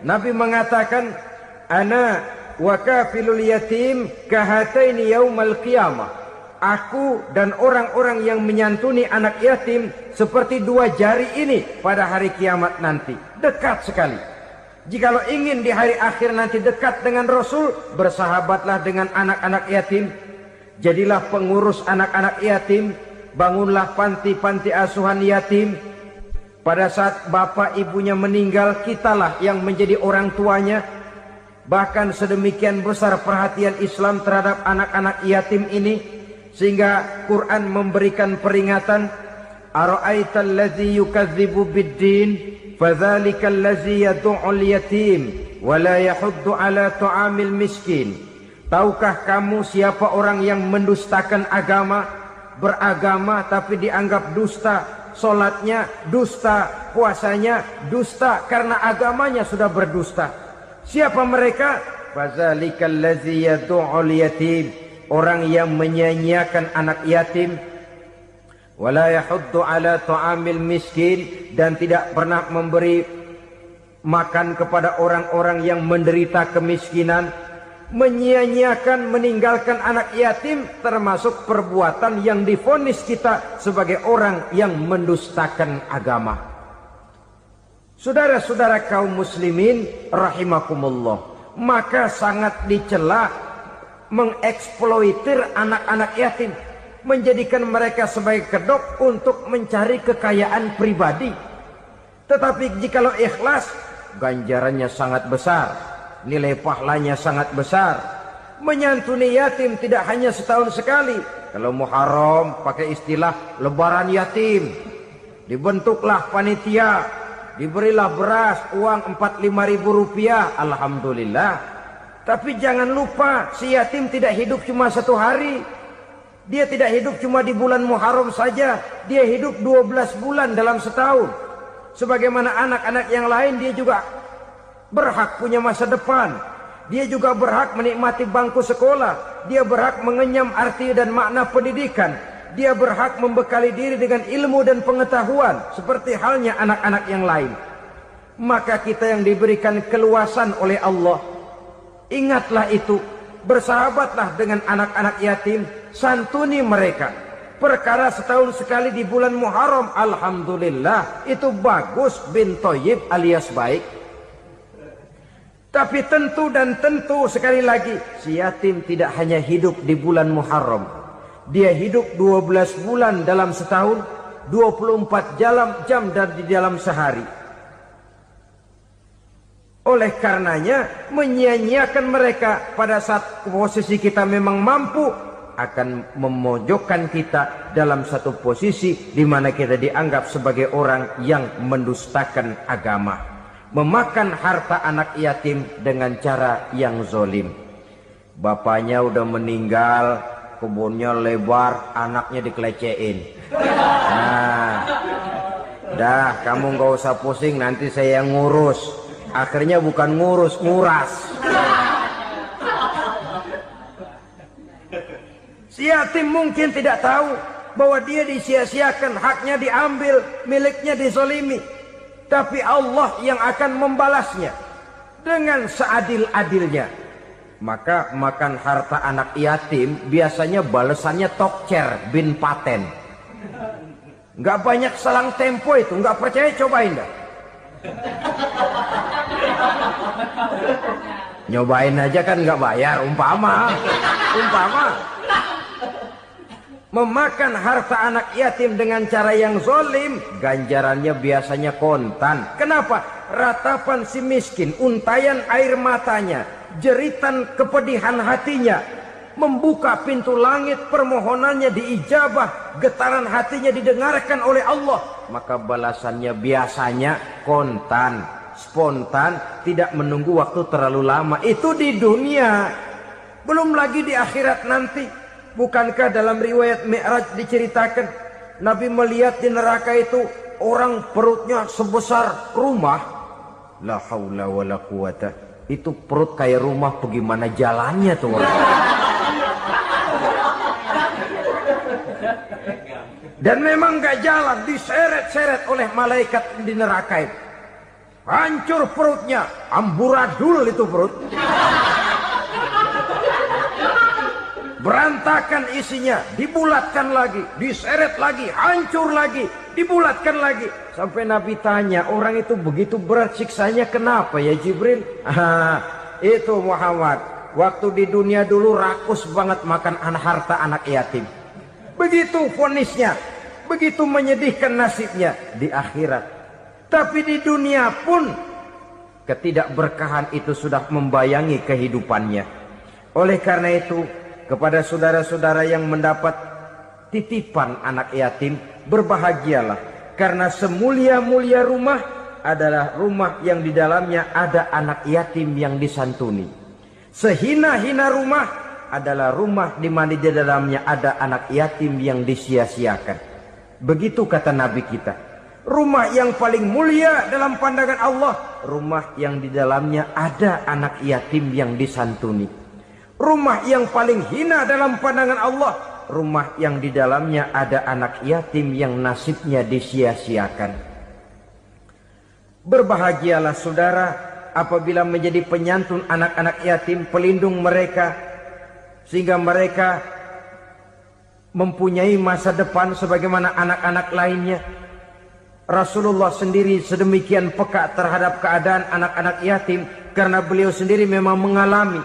Speaker 1: Nabi mengatakan, ana wa kafilul yatim kahataini yaumal qiyamah. Aku dan orang-orang yang menyantuni anak yatim seperti dua jari ini pada hari kiamat nanti. Dekat sekali. Jikalau ingin di hari akhir nanti dekat dengan Rasul, bersahabatlah dengan anak-anak yatim. Jadilah pengurus anak-anak yatim. Bangunlah panti-panti asuhan yatim. Pada saat bapak ibunya meninggal, kitalah yang menjadi orang tuanya. Bahkan sedemikian besar perhatian Islam terhadap anak-anak yatim ini, sehingga Quran memberikan peringatan, ara'aital ladzi yukadzibu bid-din fadzalikal ladzi yad'ul yatim wa la yahuddu ala ta'amil miskin. Tahukah kamu siapa orang yang mendustakan agama, beragama tapi dianggap dusta, solatnya dusta, puasanya dusta karena agamanya sudah berdusta. Siapa mereka? Fadzalikal ladzi yad'ul yatim, orang yang menyia-nyiakan anak yatim, wala yahuddu ala ta'amil miskin, dan tidak pernah memberi makan kepada orang-orang yang menderita kemiskinan. Menyia-nyiakan, meninggalkan anak yatim termasuk perbuatan yang divonis kita sebagai orang yang mendustakan agama. Saudara-saudara kaum muslimin rahimakumullah, maka sangat dicela mengeksploitir anak-anak yatim, menjadikan mereka sebagai kedok untuk mencari kekayaan pribadi. Tetapi jikalau ikhlas, ganjarannya sangat besar, nilai pahalanya sangat besar. Menyantuni yatim tidak hanya setahun sekali. Kalau Muharram pakai istilah lebaran yatim, dibentuklah panitia, diberilah beras, uang 45.000 rupiah, alhamdulillah. Tapi jangan lupa, si yatim tidak hidup cuma satu hari. Dia tidak hidup cuma di bulan Muharram saja. Dia hidup 12 bulan dalam setahun. Sebagaimana anak-anak yang lain, dia juga berhak punya masa depan. Dia juga berhak menikmati bangku sekolah. Dia berhak mengenyam arti dan makna pendidikan. Dia berhak membekali diri dengan ilmu dan pengetahuan, seperti halnya anak-anak yang lain. Maka kita yang diberikan keluasan oleh Allah, ingatlah itu. Bersahabatlah dengan anak-anak yatim, santuni mereka. Perkara setahun sekali di bulan Muharram, alhamdulillah, itu bagus bin Thayyib alias baik. Tapi tentu dan tentu sekali lagi, si yatim tidak hanya hidup di bulan Muharram. Dia hidup 12 bulan dalam setahun, 24 jam di dalam sehari. Oleh karenanya, menyia-nyiakan mereka pada saat posisi kita memang mampu akan memojokkan kita dalam satu posisi di mana kita dianggap sebagai orang yang mendustakan agama, memakan harta anak yatim dengan cara yang zolim. Bapaknya udah meninggal, kebunnya lebar, anaknya dikelecehin. Nah, dah kamu nggak usah pusing, nanti saya yang ngurus. Akhirnya bukan ngurus, nguras. Si yatim mungkin tidak tahu bahwa dia disia-siakan, haknya diambil, miliknya dizolimi. tapi Allah yang akan membalasnya dengan seadil-adilnya. Maka makan harta anak yatim biasanya balasannya tokcer bin paten. Nggak banyak selang tempo itu, nggak percaya cobain dah. Nyobain aja kan nggak bayar, umpama. Memakan harta anak yatim dengan cara yang zolim, ganjarannya biasanya kontan. Kenapa? Ratapan si miskin, untayan air matanya, jeritan kepedihan hatinya, membuka pintu langit, permohonannya diijabah, getaran hatinya didengarkan oleh Allah. Maka balasannya biasanya kontan, spontan, tidak menunggu waktu terlalu lama. Itu di dunia, belum lagi di akhirat nanti. Bukankah dalam riwayat Mi'raj diceritakan Nabi melihat di neraka itu orang perutnya sebesar rumah. La haula wala quwata. Itu perut kayak rumah, bagaimana jalannya tuh orang. Dan memang gak jalan, diseret-seret oleh malaikat di neraka itu. Hancur perutnya, amburadul itu perut. Berantakan isinya, dibulatkan lagi, diseret lagi, hancur lagi, dibulatkan lagi. Sampai Nabi tanya, orang itu begitu berat siksanya kenapa ya Jibril? Itu Muhammad, waktu di dunia dulu rakus banget makan harta anak yatim. Begitu vonisnya, begitu menyedihkan nasibnya di akhirat. Tapi di dunia pun ketidakberkahan itu sudah membayangi kehidupannya. Oleh karena itu, kepada saudara-saudara yang mendapat titipan anak yatim, berbahagialah, karena semulia-mulia rumah adalah rumah yang di dalamnya ada anak yatim yang disantuni. Sehina-hina rumah adalah rumah di mana di dalamnya ada anak yatim yang disia-siakan. Begitu kata Nabi kita. Rumah yang paling mulia dalam pandangan Allah, rumah yang di dalamnya ada anak yatim yang disantuni. Rumah yang paling hina dalam pandangan Allah, rumah yang di dalamnya ada anak yatim yang nasibnya disia-siakan. Berbahagialah saudara apabila menjadi penyantun anak-anak yatim, pelindung mereka, sehingga mereka mempunyai masa depan sebagaimana anak-anak lainnya. Rasulullah sendiri sedemikian peka terhadap keadaan anak-anak yatim karena beliau sendiri memang mengalami.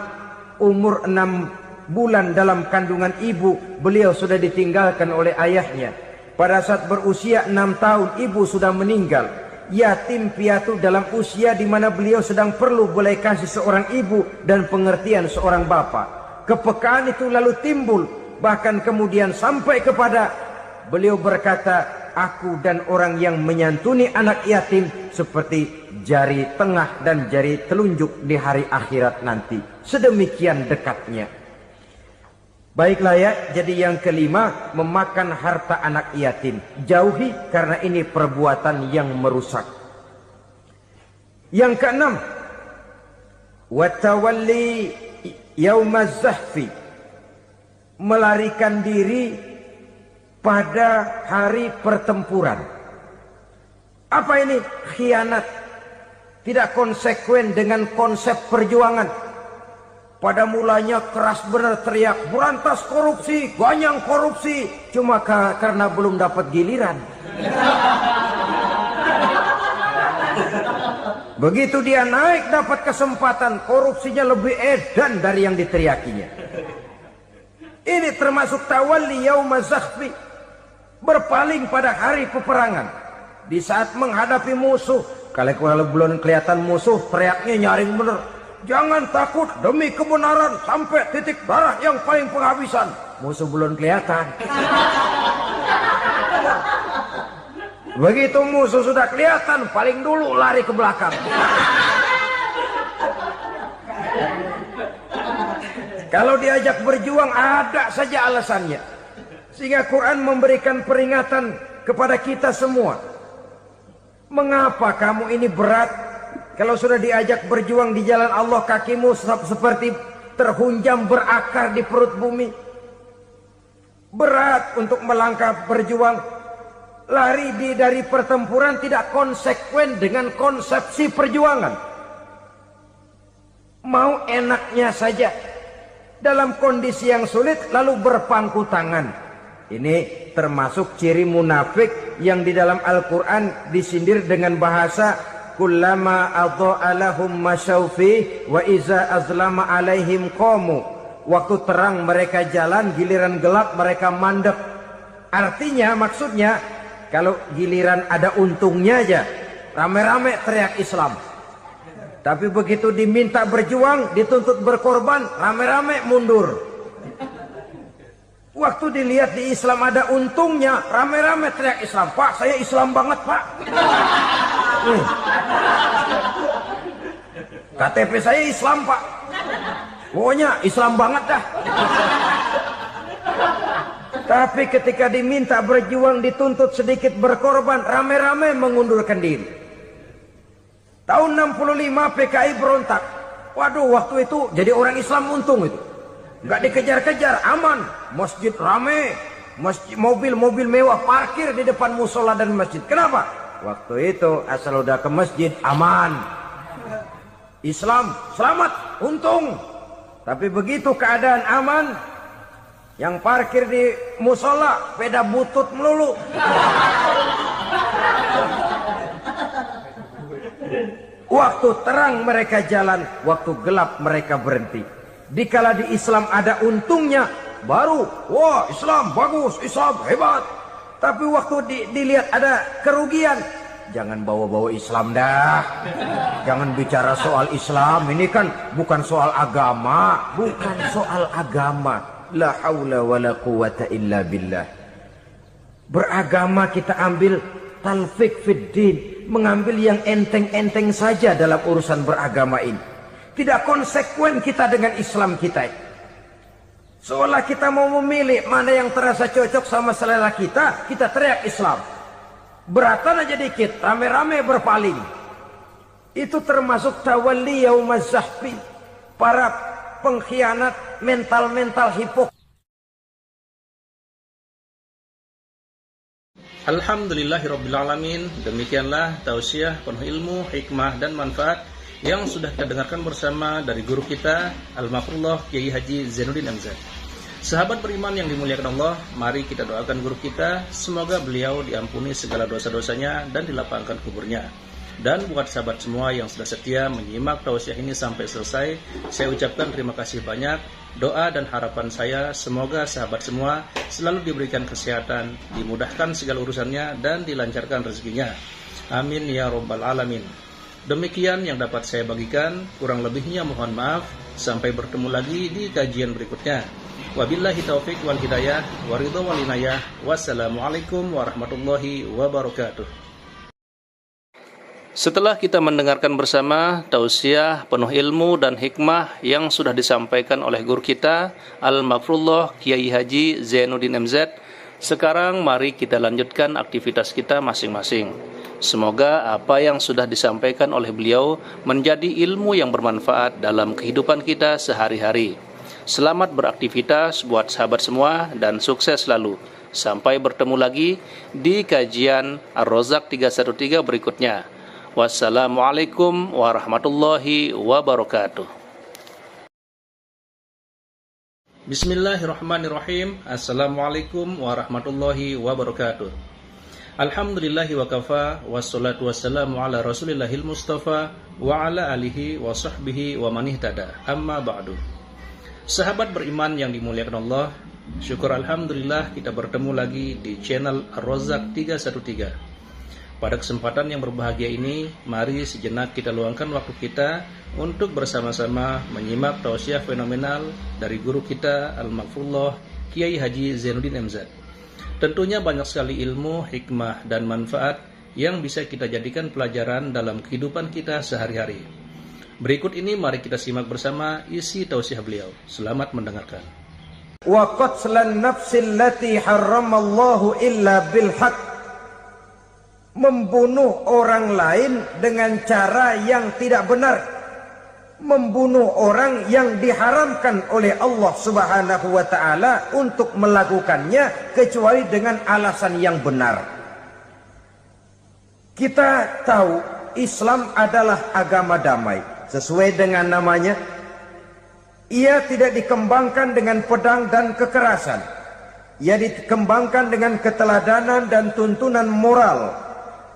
Speaker 1: Umur 6 bulan dalam kandungan ibu, beliau sudah ditinggalkan oleh ayahnya. Pada saat berusia 6 tahun, ibu sudah meninggal. Yatim piatu dalam usia di mana beliau sedang perlu belas kasih seorang ibu dan pengertian seorang bapak. Kepekaan itu lalu timbul, bahkan kemudian sampai kepada beliau berkata, aku dan orang yang menyantuni anak yatim seperti jari tengah dan jari telunjuk di hari akhirat nanti. Sedemikian dekatnya. Baiklah ya, jadi yang kelima, memakan harta anak yatim. Jauhi karena ini perbuatan yang merusak. Yang keenam, watawalli yaumaz zahfi. Melarikan diri pada hari pertempuran. Apa ini? Khianat. Tidak konsekuen dengan konsep perjuangan. Pada mulanya keras benar teriak, berantas korupsi, ganyang korupsi. Cuma karena belum dapat giliran. Begitu dia naik dapat kesempatan, korupsinya lebih edan dari yang diteriakinya. Ini termasuk tawalli yaumaz zahfi. Berpaling pada hari peperangan. Di saat menghadapi musuh, kalau belum kelihatan musuh, teriaknya nyaring bener. Jangan takut demi kebenaran sampai titik darah yang paling penghabisan. Musuh belum kelihatan. Begitu musuh sudah kelihatan, paling dulu lari ke belakang. Kalau diajak berjuang ada saja alasannya. Sehingga Quran memberikan peringatan kepada kita semua. Mengapa kamu ini berat? Kalau sudah diajak berjuang di jalan Allah, kakimu seperti terhunjam berakar di perut bumi. Berat untuk melangkah berjuang. lari dari pertempuran tidak konsekuen dengan konsepsi perjuangan. Mau enaknya saja dalam kondisi yang sulit lalu berpangku tangan. Ini termasuk ciri munafik yang di dalam Al-Quran disindir dengan bahasa kullama adha'a lahum masyaufi wa iza azlama alaihim qamu. Waktu terang mereka jalan, giliran gelap mereka mandek. Artinya, maksudnya, kalau giliran ada untungnya aja, rame-rame teriak Islam. Tapi begitu diminta berjuang, dituntut berkorban, rame-rame mundur. Waktu dilihat di Islam ada untungnya, rame-rame teriak Islam. Pak, saya Islam banget, Pak. KTP saya Islam, Pak. Pokoknya Islam banget dah. Tapi ketika diminta berjuang, dituntut sedikit berkorban, rame-rame mengundurkan diri. Tahun 65 PKI berontak. Waduh, waktu itu jadi orang Islam untung itu. Nggak dikejar-kejar, aman. Masjid rame, masjid, mobil-mobil mewah parkir di depan musola dan masjid. Kenapa? Waktu itu asal udah ke masjid, aman. Islam, selamat, untung. Tapi begitu keadaan aman, yang parkir di musola, sepeda butut melulu. Waktu terang mereka jalan, waktu gelap mereka berhenti. Dikala di Islam ada untungnya, baru, wah Islam bagus, Islam hebat. Tapi waktu dilihat ada kerugian, jangan bawa-bawa Islam dah. Jangan bicara soal Islam, ini kan bukan soal agama. Bukan soal agama. La haula wa la quwata illa billah. Beragama kita ambil talfik fid din, mengambil yang enteng-enteng saja dalam urusan beragama ini. Tidak konsekuen kita dengan Islam kita. Seolah kita mau memilih mana yang terasa cocok sama selera kita, kita teriak Islam. Beratan aja dikit, rame-rame berpaling. Itu termasuk tawalli yaumaz zahfi. Para pengkhianat mental-mental hipokrit.
Speaker 2: Alhamdulillahirrabbilalamin. Demikianlah tausiah penuh ilmu, hikmah dan manfaat yang sudah kita dengarkan bersama dari guru kita Al-Mafrullah Kiai Haji Zainuddin MZ. Sahabat beriman yang dimuliakan Allah, mari kita doakan guru kita, semoga beliau diampuni segala dosa-dosanya dan dilapangkan kuburnya. Dan buat sahabat semua yang sudah setia menyimak tausiah ini sampai selesai, saya ucapkan terima kasih banyak. Doa dan harapan saya semoga sahabat semua selalu diberikan kesehatan, dimudahkan segala urusannya dan dilancarkan rezekinya. Amin ya rabbal alamin. Demikian yang dapat saya bagikan, kurang lebihnya mohon maaf. Sampai bertemu lagi di kajian berikutnya. Wabillahi taufik wal hidayah, waridho wal inayah. Wassalamualaikum warahmatullahi wabarakatuh. Setelah kita mendengarkan bersama tausiah penuh ilmu dan hikmah yang sudah disampaikan oleh guru kita Al-Mafrullah Kiai Haji Zainuddin MZ, sekarang mari kita lanjutkan aktivitas kita masing-masing. Semoga apa yang sudah disampaikan oleh beliau menjadi ilmu yang bermanfaat dalam kehidupan kita sehari-hari. Selamat beraktivitas buat sahabat semua dan sukses selalu. Sampai bertemu lagi di kajian Ar-Rozak 313 berikutnya. Wassalamualaikum warahmatullahi wabarakatuh. Bismillahirrahmanirrahim. Assalamualaikum warahmatullahi wabarakatuh. Alhamdulillahi wa kafa, wassalatu wassalamu ala rasulillahil mustafa wa ala alihi wa sahbihi wa man ihtada. Amma ba'du. Sahabat beriman yang dimuliakan Allah, syukur alhamdulillah kita bertemu lagi di channel Ar-Rozak 313. Pada kesempatan yang berbahagia ini, mari sejenak kita luangkan waktu kita untuk bersama-sama menyimak tausiah fenomenal dari guru kita Al-Mafrullah Kiai Haji Zainuddin MZ. Tentunya banyak sekali ilmu, hikmah, dan manfaat yang bisa kita jadikan pelajaran dalam kehidupan kita sehari-hari. Berikut ini mari kita simak bersama isi tausiah beliau. Selamat mendengarkan.
Speaker 1: Wa qatlan nafsil lati harramallahu illa bil haqq. Membunuh orang lain dengan cara yang tidak benar. Membunuh orang yang diharamkan oleh Allah Subhanahu wa ta'ala untuk melakukannya kecuali dengan alasan yang benar. Kita tahu Islam adalah agama damai. Sesuai dengan namanya, ia tidak dikembangkan dengan pedang dan kekerasan. Ia dikembangkan dengan keteladanan dan tuntunan moral.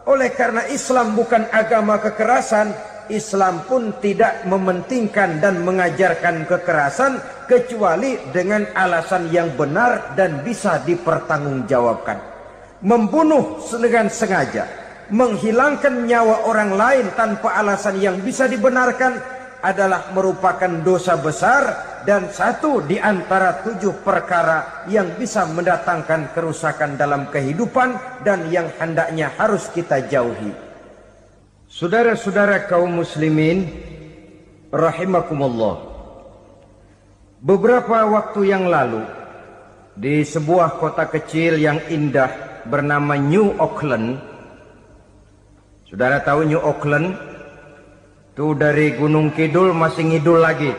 Speaker 1: Oleh karena Islam bukan agama kekerasan, Islam pun tidak mementingkan dan mengajarkan kekerasan kecuali dengan alasan yang benar dan bisa dipertanggungjawabkan. Membunuh dengan sengaja, menghilangkan nyawa orang lain tanpa alasan yang bisa dibenarkan adalah merupakan dosa besar dan satu di antara 7 perkara yang bisa mendatangkan kerusakan dalam kehidupan dan yang hendaknya harus kita jauhi. Saudara-saudara kaum muslimin rahimakumullah, beberapa waktu yang lalu di sebuah kota kecil yang indah bernama New Auckland. Saudara tahu New Auckland? Itu dari Gunung Kidul masih ngidul lagi.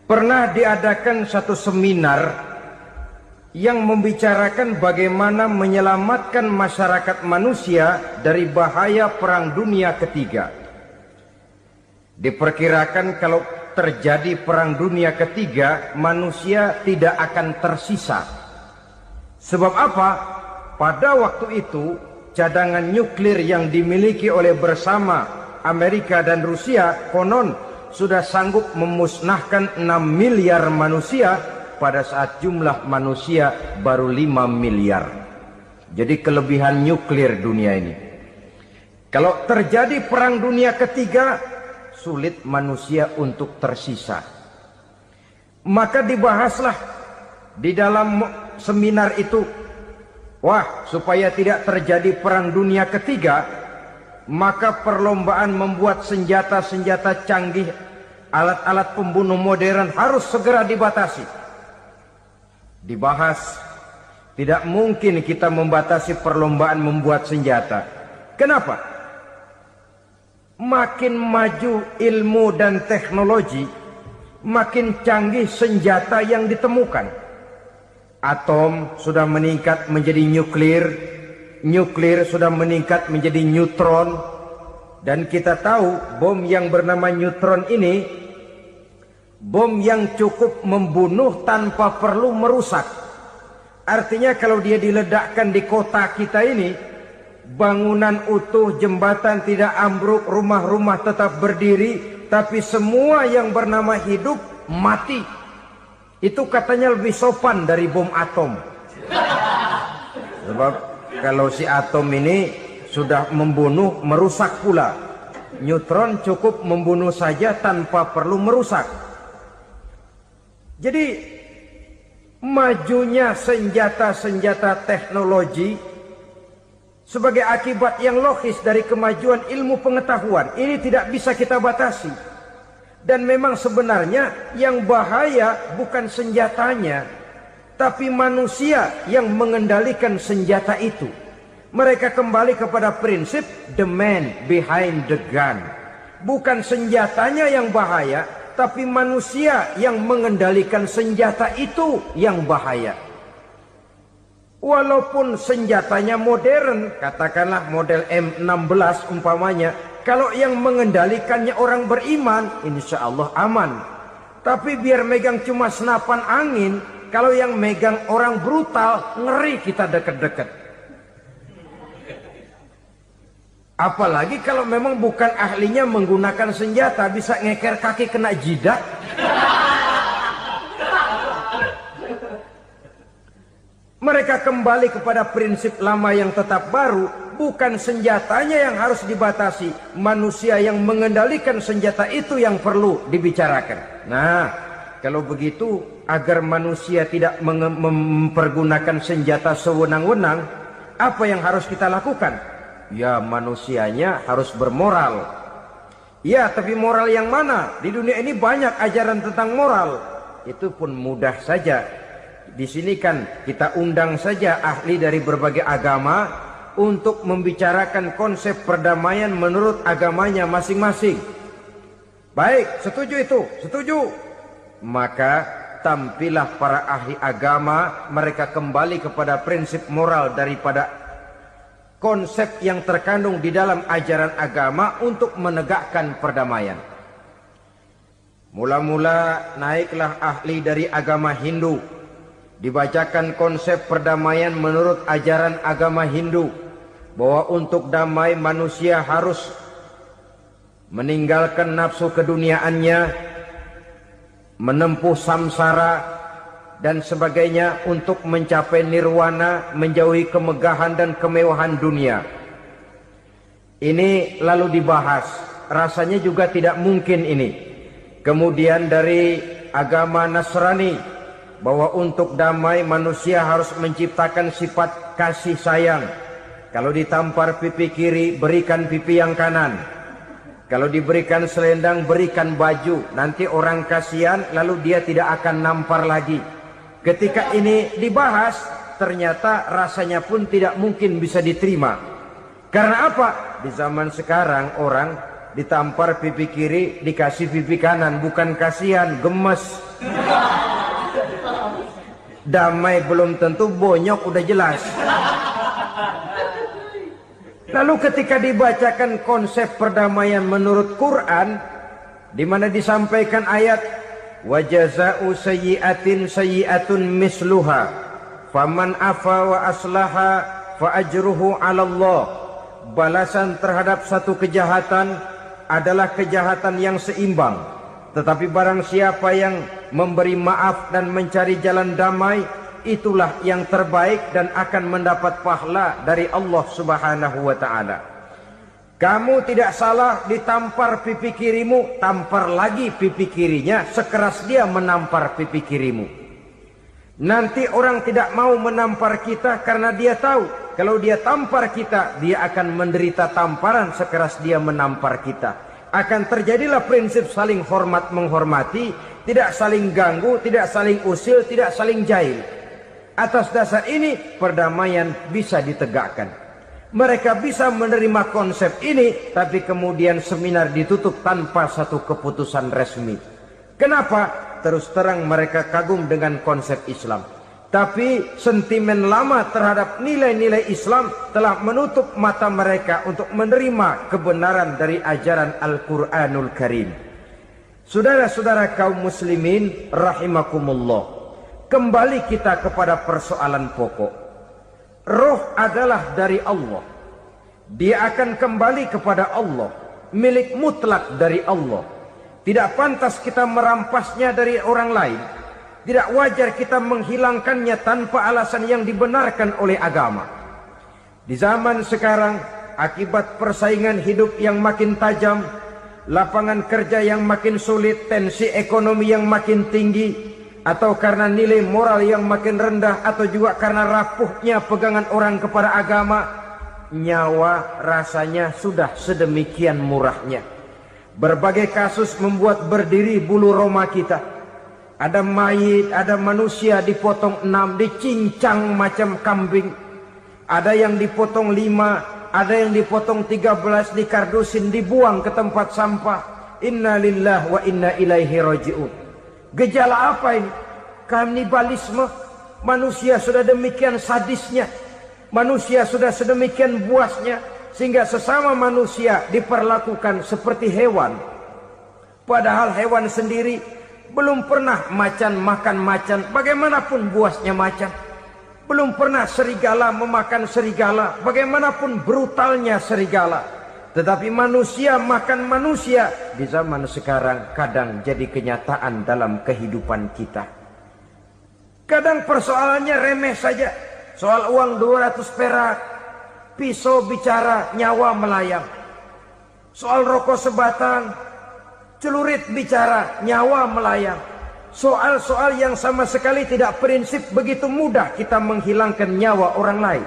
Speaker 1: Pernah diadakan satu seminar yang membicarakan bagaimana menyelamatkan masyarakat manusia dari bahaya Perang Dunia Ketiga. Diperkirakan kalau terjadi Perang Dunia Ketiga, manusia tidak akan tersisa. Sebab apa? Pada waktu itu, cadangan nuklir yang dimiliki oleh bersama Amerika dan Rusia konon sudah sanggup memusnahkan 6 miliar manusia pada saat jumlah manusia baru 5 miliar. Jadi kelebihan nuklir dunia ini. Kalau terjadi Perang Dunia Ketiga, sulit manusia untuk tersisa. Maka dibahaslah di dalam seminar itu, wah, supaya tidak terjadi Perang Dunia Ketiga, maka perlombaan membuat senjata-senjata canggih, alat-alat pembunuh modern harus segera dibatasi. Dibahas, tidak mungkin kita membatasi perlombaan membuat senjata. Kenapa? Makin maju ilmu dan teknologi, makin canggih senjata yang ditemukan. Atom sudah meningkat menjadi nuklir, nuklir sudah meningkat menjadi neutron, dan kita tahu bom yang bernama neutron ini bom yang cukup membunuh tanpa perlu merusak. Artinya kalau dia diledakkan di kota kita ini, bangunan utuh, jembatan tidak ambruk, rumah-rumah tetap berdiri, tapi semua yang bernama hidup mati. Itu katanya lebih sopan dari bom atom. Sebab kalau si atom ini sudah membunuh, merusak pula. Neutron cukup membunuh saja tanpa perlu merusak. Jadi majunya senjata-senjata teknologi sebagai akibat yang logis dari kemajuan ilmu pengetahuan ini tidak bisa kita batasi. Dan memang sebenarnya yang bahaya bukan senjatanya, tapi manusia yang mengendalikan senjata itu. Mereka kembali kepada prinsip the man behind the gun. Bukan senjatanya yang bahaya, tapi manusia yang mengendalikan senjata itu yang bahaya. Walaupun senjatanya modern, katakanlah model M16 umpamanya, kalau yang mengendalikannya orang beriman, insya Allah aman. Tapi biar megang cuma senapan angin, kalau yang megang orang brutal, ngeri kita deket-deket. Apalagi kalau memang bukan ahlinya menggunakan senjata, bisa ngeker kaki kena jidat. Mereka kembali kepada prinsip lama yang tetap baru, bukan senjatanya yang harus dibatasi, manusia yang mengendalikan senjata itu yang perlu dibicarakan. Nah, kalau begitu agar manusia tidak mempergunakan senjata sewenang-wenang, apa yang harus kita lakukan? Ya, manusianya harus bermoral. Ya, tapi moral yang mana? Di dunia ini banyak ajaran tentang moral. Itu pun mudah saja. Di sini kan kita undang saja ahli dari berbagai agama untuk membicarakan konsep perdamaian menurut agamanya masing-masing. Baik, setuju itu, setuju. Maka tampillah para ahli agama, mereka kembali kepada prinsip moral daripada konsep yang terkandung di dalam ajaran agama untuk menegakkan perdamaian. Mula-mula naiklah ahli dari agama Hindu, dibacakan konsep perdamaian menurut ajaran agama Hindu, bahwa untuk damai manusia harus meninggalkan nafsu keduniaannya, menempuh samsara dan sebagainya untuk mencapai nirwana, menjauhi kemegahan dan kemewahan dunia. Ini lalu dibahas, rasanya juga tidak mungkin ini. Kemudian dari agama Nasrani, bahwa untuk damai manusia harus menciptakan sifat kasih sayang. Kalau ditampar pipi kiri, berikan pipi yang kanan. Kalau diberikan selendang, berikan baju. Nanti orang kasihan, lalu dia tidak akan nampar lagi. Ketika ini dibahas, ternyata rasanya pun tidak mungkin bisa diterima. Karena apa? Di zaman sekarang orang ditampar pipi kiri, dikasih pipi kanan. Bukan kasihan, gemes. Damai belum tentu, bonyok udah jelas. Lalu ketika dibacakan konsep perdamaian menurut Quran, di mana disampaikan ayat wa jazaa'u sayyi'atin sayyi'atun misluha faman afa wa aslaha fa ajruhu 'ala Allah. Balasan terhadap satu kejahatan adalah kejahatan yang seimbang, tetapi barang siapa yang memberi maaf dan mencari jalan damai, itulah yang terbaik dan akan mendapat pahala dari Allah Subhanahu wa ta'ala. Kamu tidak salah ditampar pipi kirimu, tampar lagi pipi kirinya sekeras dia menampar pipi kirimu. Nanti orang tidak mau menampar kita karena dia tahu kalau dia tampar kita, dia akan menderita tamparan sekeras dia menampar kita. Akan terjadilah prinsip saling hormat menghormati, tidak saling ganggu, tidak saling usil, tidak saling jahil. Atas dasar ini perdamaian bisa ditegakkan. Mereka bisa menerima konsep ini, tapi kemudian seminar ditutup tanpa satu keputusan resmi. Kenapa? Terus terang mereka kagum dengan konsep Islam, tapi sentimen lama terhadap nilai-nilai Islam telah menutup mata mereka untuk menerima kebenaran dari ajaran Al-Quranul Karim. Saudara-saudara kaum muslimin rahimakumullah, kembali kita kepada persoalan pokok. Roh adalah dari Allah. Dia akan kembali kepada Allah, milik mutlak dari Allah. Tidak pantas kita merampasnya dari orang lain. Tidak wajar kita menghilangkannya tanpa alasan yang dibenarkan oleh agama. Di zaman sekarang, akibat persaingan hidup yang makin tajam, lapangan kerja yang makin sulit, tensi ekonomi yang makin tinggi, atau karena nilai moral yang makin rendah, atau juga karena rapuhnya pegangan orang kepada agama, nyawa rasanya sudah sedemikian murahnya. Berbagai kasus membuat berdiri bulu roma kita. Ada mayit, ada manusia dipotong 6, dicincang macam kambing. Ada yang dipotong 5, ada yang dipotong 13, dikardusin, dibuang ke tempat sampah. Inna lillahi wa inna ilaihi raji'un. Gejala apa ini? Kanibalisme. Manusia sudah demikian sadisnya, manusia sudah sedemikian buasnya, sehingga sesama manusia diperlakukan seperti hewan. Padahal hewan sendiri belum pernah macan makan macan, bagaimanapun buasnya macan. Belum pernah serigala memakan serigala, bagaimanapun brutalnya serigala. Tetapi manusia makan manusia di zaman sekarang kadang jadi kenyataan dalam kehidupan kita. Kadang persoalannya remeh saja. Soal uang 200 perak, pisau bicara, nyawa melayang. Soal rokok sebatang, celurit bicara, nyawa melayang. Soal-soal yang sama sekali tidak prinsip, begitu mudah kita menghilangkan nyawa orang lain.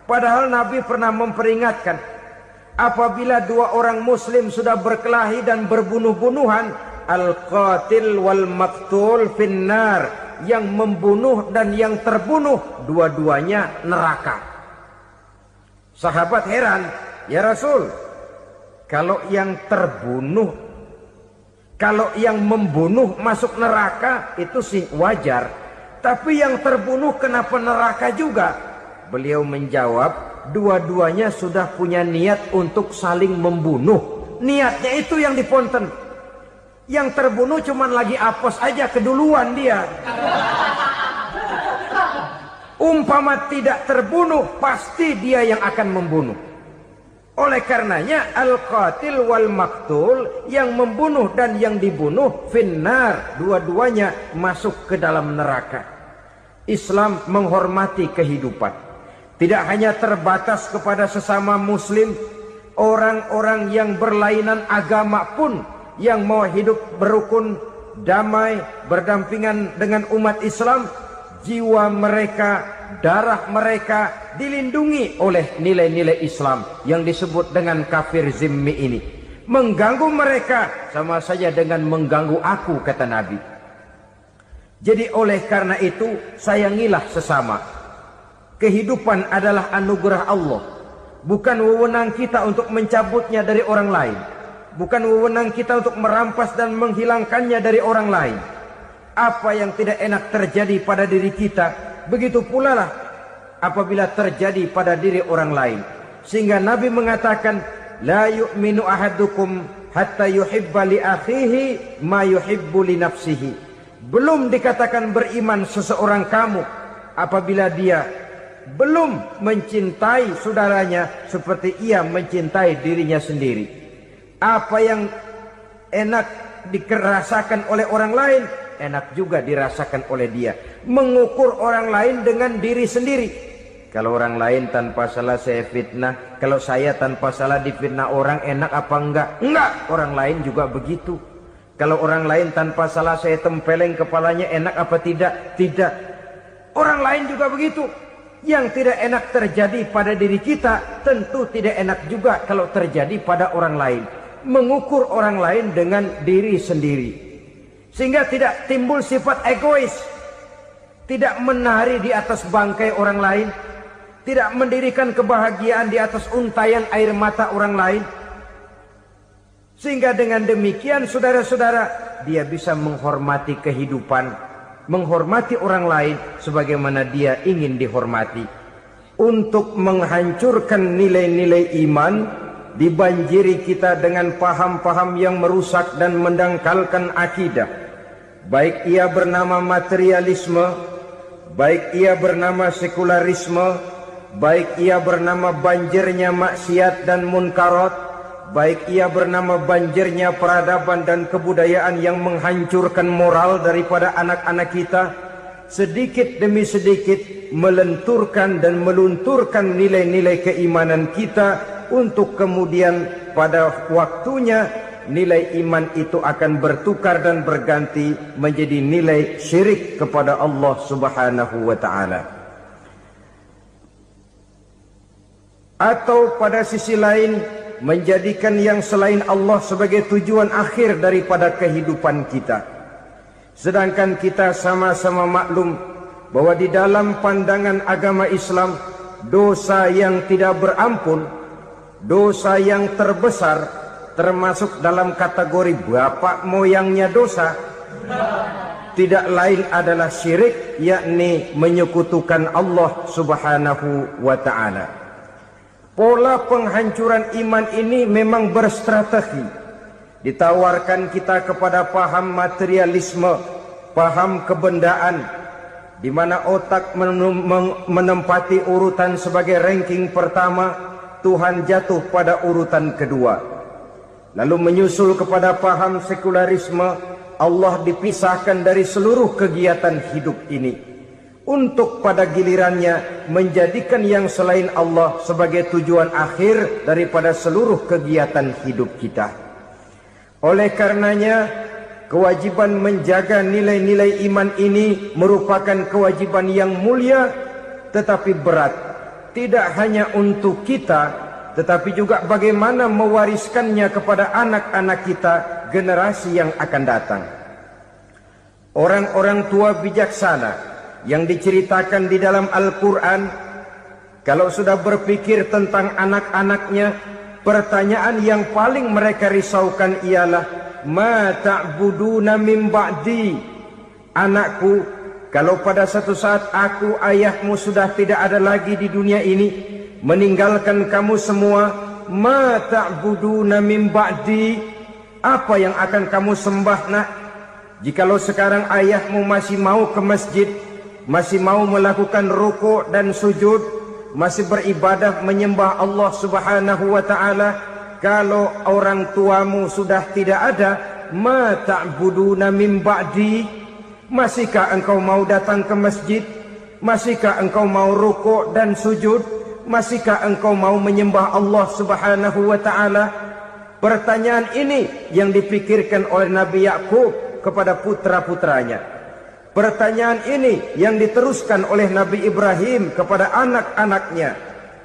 Speaker 1: Padahal Nabi pernah memperingatkan, apabila dua orang muslim sudah berkelahi dan berbunuh-bunuhan, al-qatil wal maktul finnar, yang membunuh dan yang terbunuh dua-duanya neraka. Sahabat heran, ya Rasul, kalau yang terbunuh Kalau yang membunuh masuk neraka itu sih wajar. Tapi yang terbunuh kenapa neraka juga? Beliau menjawab, dua-duanya sudah punya niat untuk saling membunuh. Niatnya itu yang diponten. Yang terbunuh cuman lagi apes aja, keduluan dia. Umpama tidak terbunuh, pasti dia yang akan membunuh. Oleh karenanya al-qatil wal maktul, yang membunuh dan yang dibunuh finnar, dua-duanya masuk ke dalam neraka. Islam menghormati kehidupan. Tidak hanya terbatas kepada sesama muslim, orang-orang yang berlainan agama pun yang mau hidup berukun, damai, berdampingan dengan umat Islam, jiwa mereka, darah mereka dilindungi oleh nilai-nilai Islam yang disebut dengan kafir zimmi ini. Mengganggu mereka sama saja dengan mengganggu aku, kata Nabi. Jadi oleh karena itu sayangilah sesama. Kehidupan adalah anugerah Allah, bukan wewenang kita untuk mencabutnya dari orang lain, bukan wewenang kita untuk merampas dan menghilangkannya dari orang lain. Apa yang tidak enak terjadi pada diri kita, begitu pula lah apabila terjadi pada diri orang lain. Sehingga Nabi mengatakan, la yu'minu ahadukum hatta yuhibba li akhihi ma yuhibbu li nafsihi. Belum dikatakan beriman seseorang kamu apabila dia belum mencintai saudaranya seperti ia mencintai dirinya sendiri. Apa yang enak dirasakan oleh orang lain, enak juga dirasakan oleh dia. Mengukur orang lain dengan diri sendiri. Kalau orang lain tanpa salah saya fitnah, kalau saya tanpa salah difitnah orang, enak apa enggak? Enggak, orang lain juga begitu. Kalau orang lain tanpa salah saya tempeleng kepalanya, enak apa tidak? Tidak. Orang lain juga begitu. Yang tidak enak terjadi pada diri kita, tentu tidak enak juga kalau terjadi pada orang lain. Mengukur orang lain dengan diri sendiri, sehingga tidak timbul sifat egois, tidak menari di atas bangkai orang lain, tidak mendirikan kebahagiaan di atas untayan air mata orang lain. Sehingga dengan demikian saudara-saudara, dia bisa menghormati kehidupan, menghormati orang lain sebagaimana dia ingin dihormati. Untuk menghancurkan nilai-nilai iman, dibanjiri kita dengan paham-paham yang merusak dan mendangkalkan akidah. Baik ia bernama materialisme, baik ia bernama sekularisme, baik ia bernama banjirnya maksiat dan munkarat, baik ia bernama banjirnya peradaban dan kebudayaan yang menghancurkan moral daripada anak-anak kita, sedikit demi sedikit melenturkan dan melunturkan nilai-nilai keimanan kita, untuk kemudian pada waktunya nilai iman itu akan bertukar dan berganti menjadi nilai syirik kepada Allah Subhanahu wa ta'ala. Atau pada sisi lain, menjadikan yang selain Allah sebagai tujuan akhir daripada kehidupan kita. Sedangkan kita sama-sama maklum bahwa di dalam pandangan agama Islam, dosa yang tidak berampun, dosa yang terbesar, termasuk dalam kategori bapak moyangnya dosa, tidak lain adalah syirik, yakni menyekutukan Allah Subhanahu wa ta'ala. Pola penghancuran iman ini memang berstrategi. Ditawarkan kita kepada paham materialisme, paham kebendaan, di mana otak menempati urutan sebagai ranking pertama, Tuhan jatuh pada urutan kedua. Lalu menyusul kepada paham sekularisme, Allah dipisahkan dari seluruh kegiatan hidup ini, untuk pada gilirannya menjadikan yang selain Allah sebagai tujuan akhir daripada seluruh kegiatan hidup kita. Oleh karenanya, kewajiban menjaga nilai-nilai iman ini merupakan kewajiban yang mulia tetapi berat. Tidak hanya untuk kita, tetapi juga bagaimana mewariskannya kepada anak-anak kita, generasi yang akan datang. Orang-orang tua bijaksana yang diceritakan di dalam Al-Quran, kalau sudah berpikir tentang anak-anaknya, pertanyaan yang paling mereka risaukan ialah ma ta'buduna min ba'di. Anakku, kalau pada satu saat aku, ayahmu sudah tidak ada lagi di dunia ini, meninggalkan kamu semua, ma ta'buduna min ba'di, apa yang akan kamu sembah nak? Jikalau sekarang ayahmu masih mau ke masjid, masih mau melakukan rukuk dan sujud, masih beribadah menyembah Allah Subhanahu wa ta'ala, kalau orang tuamu sudah tidak ada, ma ta'buduna min ba'di, masihkah engkau mau datang ke masjid? Masihkah engkau mau rukuk dan sujud? Masihkah engkau mau menyembah Allah Subhanahu wa ta'ala? Pertanyaan ini yang dipikirkan oleh Nabi Yakub kepada putra-putranya. Pertanyaan ini yang diteruskan oleh Nabi Ibrahim kepada anak-anaknya.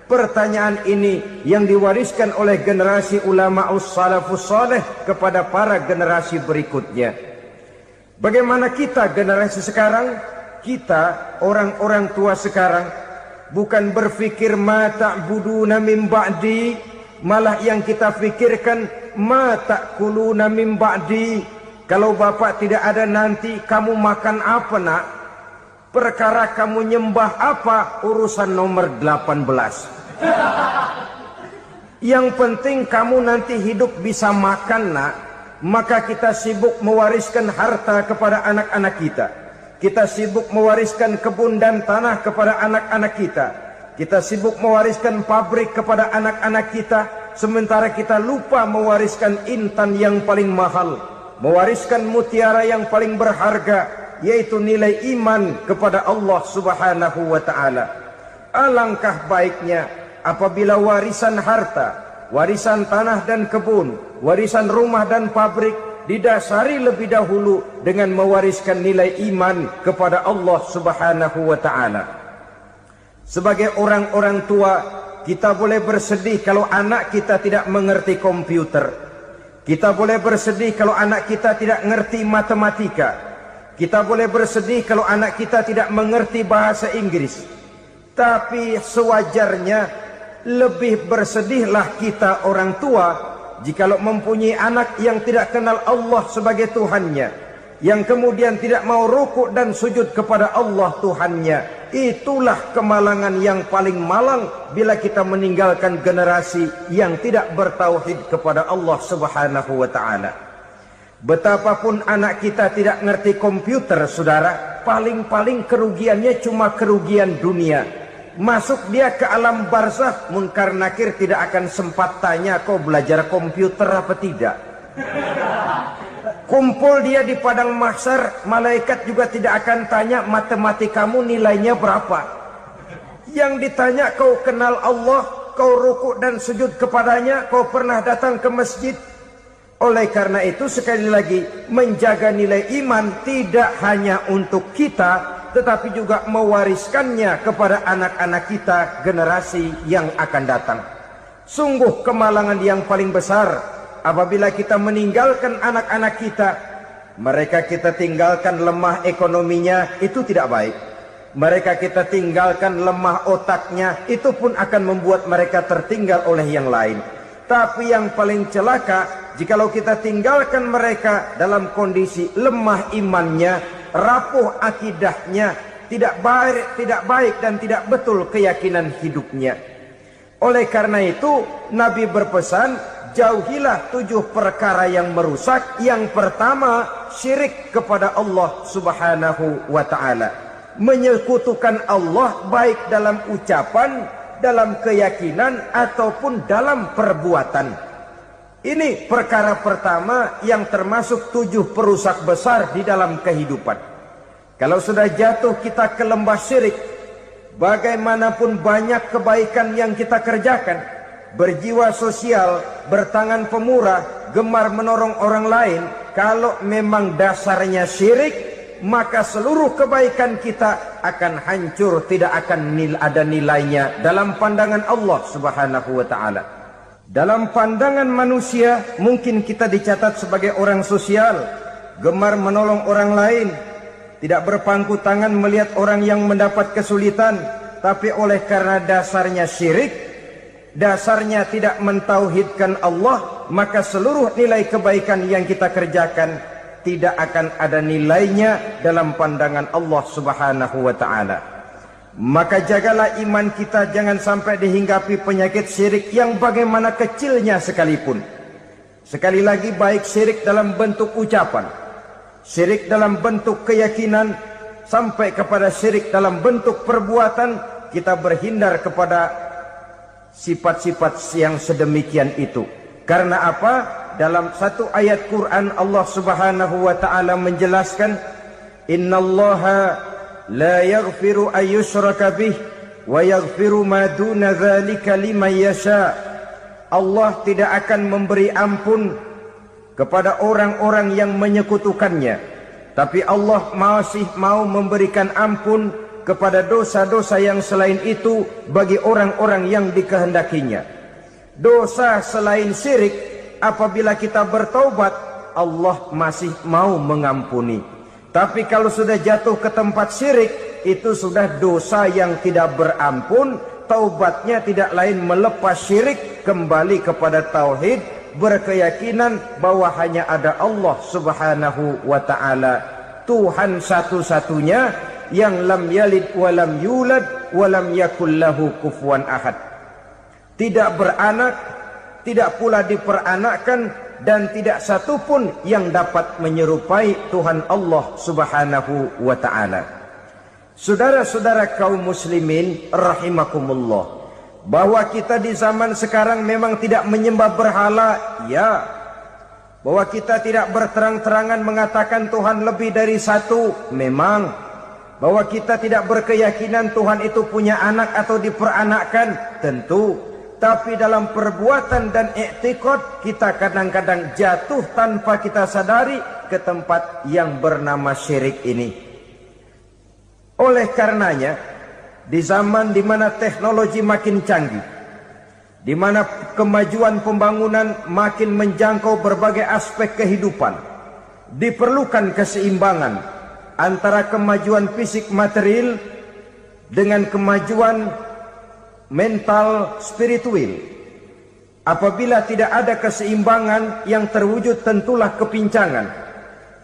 Speaker 1: Pertanyaan ini yang diwariskan oleh generasi ulama'us salafus saleh kepada para generasi berikutnya. Bagaimana kita generasi sekarang? Kita orang-orang tua sekarang bukan berfikir ma ta'buduna min ba'di, malah yang kita fikirkan ma ta'kuluna min ba'di. Kalau bapak tidak ada nanti kamu makan apa nak? Perkara kamu nyembah apa urusan nomor 18. Yang penting kamu nanti hidup bisa makan nak. Maka kita sibuk mewariskan harta kepada anak-anak kita. Kita sibuk mewariskan kebun dan tanah kepada anak-anak kita. Kita sibuk mewariskan pabrik kepada anak-anak kita. Sementara kita lupa mewariskan intan yang paling mahal, mewariskan mutiara yang paling berharga, yaitu nilai iman kepada Allah Subhanahu wa ta'ala. Alangkah baiknya apabila warisan harta, warisan tanah dan kebun, warisan rumah dan pabrik didasari lebih dahulu dengan mewariskan nilai iman kepada Allah Subhanahu wa ta'ala. Sebagai orang-orang tua, kita boleh bersedih kalau anak kita tidak mengerti komputer. Kita boleh bersedih kalau anak kita tidak mengerti matematika. Kita boleh bersedih kalau anak kita tidak mengerti bahasa Inggris. Tapi sewajarnya lebih bersedihlah kita orang tua jikalau mempunyai anak yang tidak kenal Allah sebagai Tuhannya, yang kemudian tidak mau rukuk dan sujud kepada Allah Tuhannya. Itulah kemalangan yang paling malang bila kita meninggalkan generasi yang tidak bertauhid kepada Allah Subhanahu wa ta'ala. Betapapun anak kita tidak ngerti komputer, saudara, paling-paling kerugiannya cuma kerugian dunia. Masuk dia ke alam barzakh, munkar nakir tidak akan sempat tanya kau belajar komputer apa tidak. Kumpul dia di padang mahsyar, malaikat juga tidak akan tanya matematikamu nilainya berapa. Yang ditanya kau kenal Allah, kau rukuk dan sujud kepadanya, kau pernah datang ke masjid. Oleh karena itu sekali lagi, menjaga nilai iman tidak hanya untuk kita, tetapi juga mewariskannya kepada anak-anak kita generasi yang akan datang. Sungguh kemalangan yang paling besar apabila kita meninggalkan anak-anak kita. Mereka kita tinggalkan lemah ekonominya, itu tidak baik. Mereka kita tinggalkan lemah otaknya, itu pun akan membuat mereka tertinggal oleh yang lain. Tapi yang paling celaka, jikalau kita tinggalkan mereka dalam kondisi lemah imannya, rapuh akidahnya, tidak baik dan tidak betul keyakinan hidupnya. Oleh karena itu Nabi berpesan, jauhilah 7 perkara yang merusak. Yang pertama, syirik kepada Allah Subhanahu wa ta'ala, menyekutukan Allah baik dalam ucapan, dalam keyakinan ataupun dalam perbuatan. Ini perkara pertama yang termasuk 7 perusak besar di dalam kehidupan. Kalau sudah jatuh kita ke lembah syirik, bagaimanapun banyak kebaikan yang kita kerjakan, berjiwa sosial, bertangan pemurah, gemar menolong orang lain, kalau memang dasarnya syirik, maka seluruh kebaikan kita akan hancur, tidak akan ada nilainya dalam pandangan Allah Subhanahu wa ta'ala. Dalam pandangan manusia, mungkin kita dicatat sebagai orang sosial, gemar menolong orang lain, tidak berpangku tangan melihat orang yang mendapat kesulitan. Tapi oleh karena dasarnya syirik, dasarnya tidak mentauhidkan Allah, maka seluruh nilai kebaikan yang kita kerjakan tidak akan ada nilainya dalam pandangan Allah Subhanahu wa taala. Maka jagalah iman kita jangan sampai dihinggapi penyakit syirik yang bagaimana kecilnya sekalipun. Sekali lagi, baik syirik dalam bentuk ucapan, syirik dalam bentuk keyakinan, sampai kepada syirik dalam bentuk perbuatan, kita berhindar kepada sifat-sifat yang sedemikian itu. Karena apa? Dalam satu ayat Quran Allah Subhanahu wa taala menjelaskan, innallaha la yaghfiru ayyushraka bih wa yaghfiru ma duna dzalika liman yasha. Allah tidak akan memberi ampun kepada orang-orang yang menyekutukannya, tapi Allah masih mau memberikan ampun kepada dosa-dosa yang selain itu bagi orang-orang yang dikehendakinya. Dosa selain syirik, apabila kita bertaubat, Allah masih mau mengampuni. Tapi kalau sudah jatuh ke tempat syirik, itu sudah dosa yang tidak berampun. Taubatnya tidak lain melepas syirik, kembali kepada tauhid, berkeyakinan bahwa hanya ada Allah Subhanahu wa taala, Tuhan satu-satunya yang lam yalid wa lam yulad wa lam yakul lahu kufuwan ahad. Tidak beranak, tidak pula diperanakkan, dan tidak satupun yang dapat menyerupai Tuhan Allah Subhanahu wa ta'ala. Saudara-saudara kaum muslimin rahimakumullah, bahwa kita di zaman sekarang memang tidak menyembah berhala, ya. Bahwa kita tidak berterang-terangan mengatakan Tuhan lebih dari satu, memang. Bahwa kita tidak berkeyakinan Tuhan itu punya anak atau diperanakkan, tentu. Tapi dalam perbuatan dan i'tiqad, kita kadang-kadang jatuh tanpa kita sadari ke tempat yang bernama syirik ini. Oleh karenanya, di zaman di mana teknologi makin canggih, di mana kemajuan pembangunan makin menjangkau berbagai aspek kehidupan, diperlukan keseimbangan antara kemajuan fisik material dengan kemajuan mental spiritual. Apabila tidak ada keseimbangan yang terwujud, tentulah kepincangan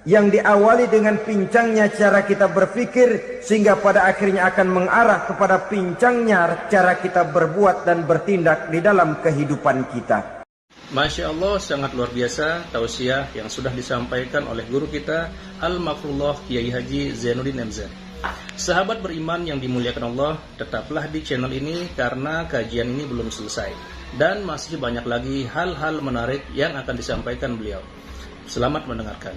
Speaker 1: yang diawali dengan pincangnya cara kita berpikir, sehingga pada akhirnya akan mengarah kepada pincangnya cara kita berbuat dan bertindak di dalam kehidupan kita.
Speaker 2: Masya Allah, sangat luar biasa tausiah yang sudah disampaikan oleh guru kita Al-Makfurullah Kiai Haji Zainuddin MZ. Sahabat beriman yang dimuliakan Allah, tetaplah di channel ini karena kajian ini belum selesai dan masih banyak lagi hal-hal menarik yang akan disampaikan beliau. Selamat mendengarkan.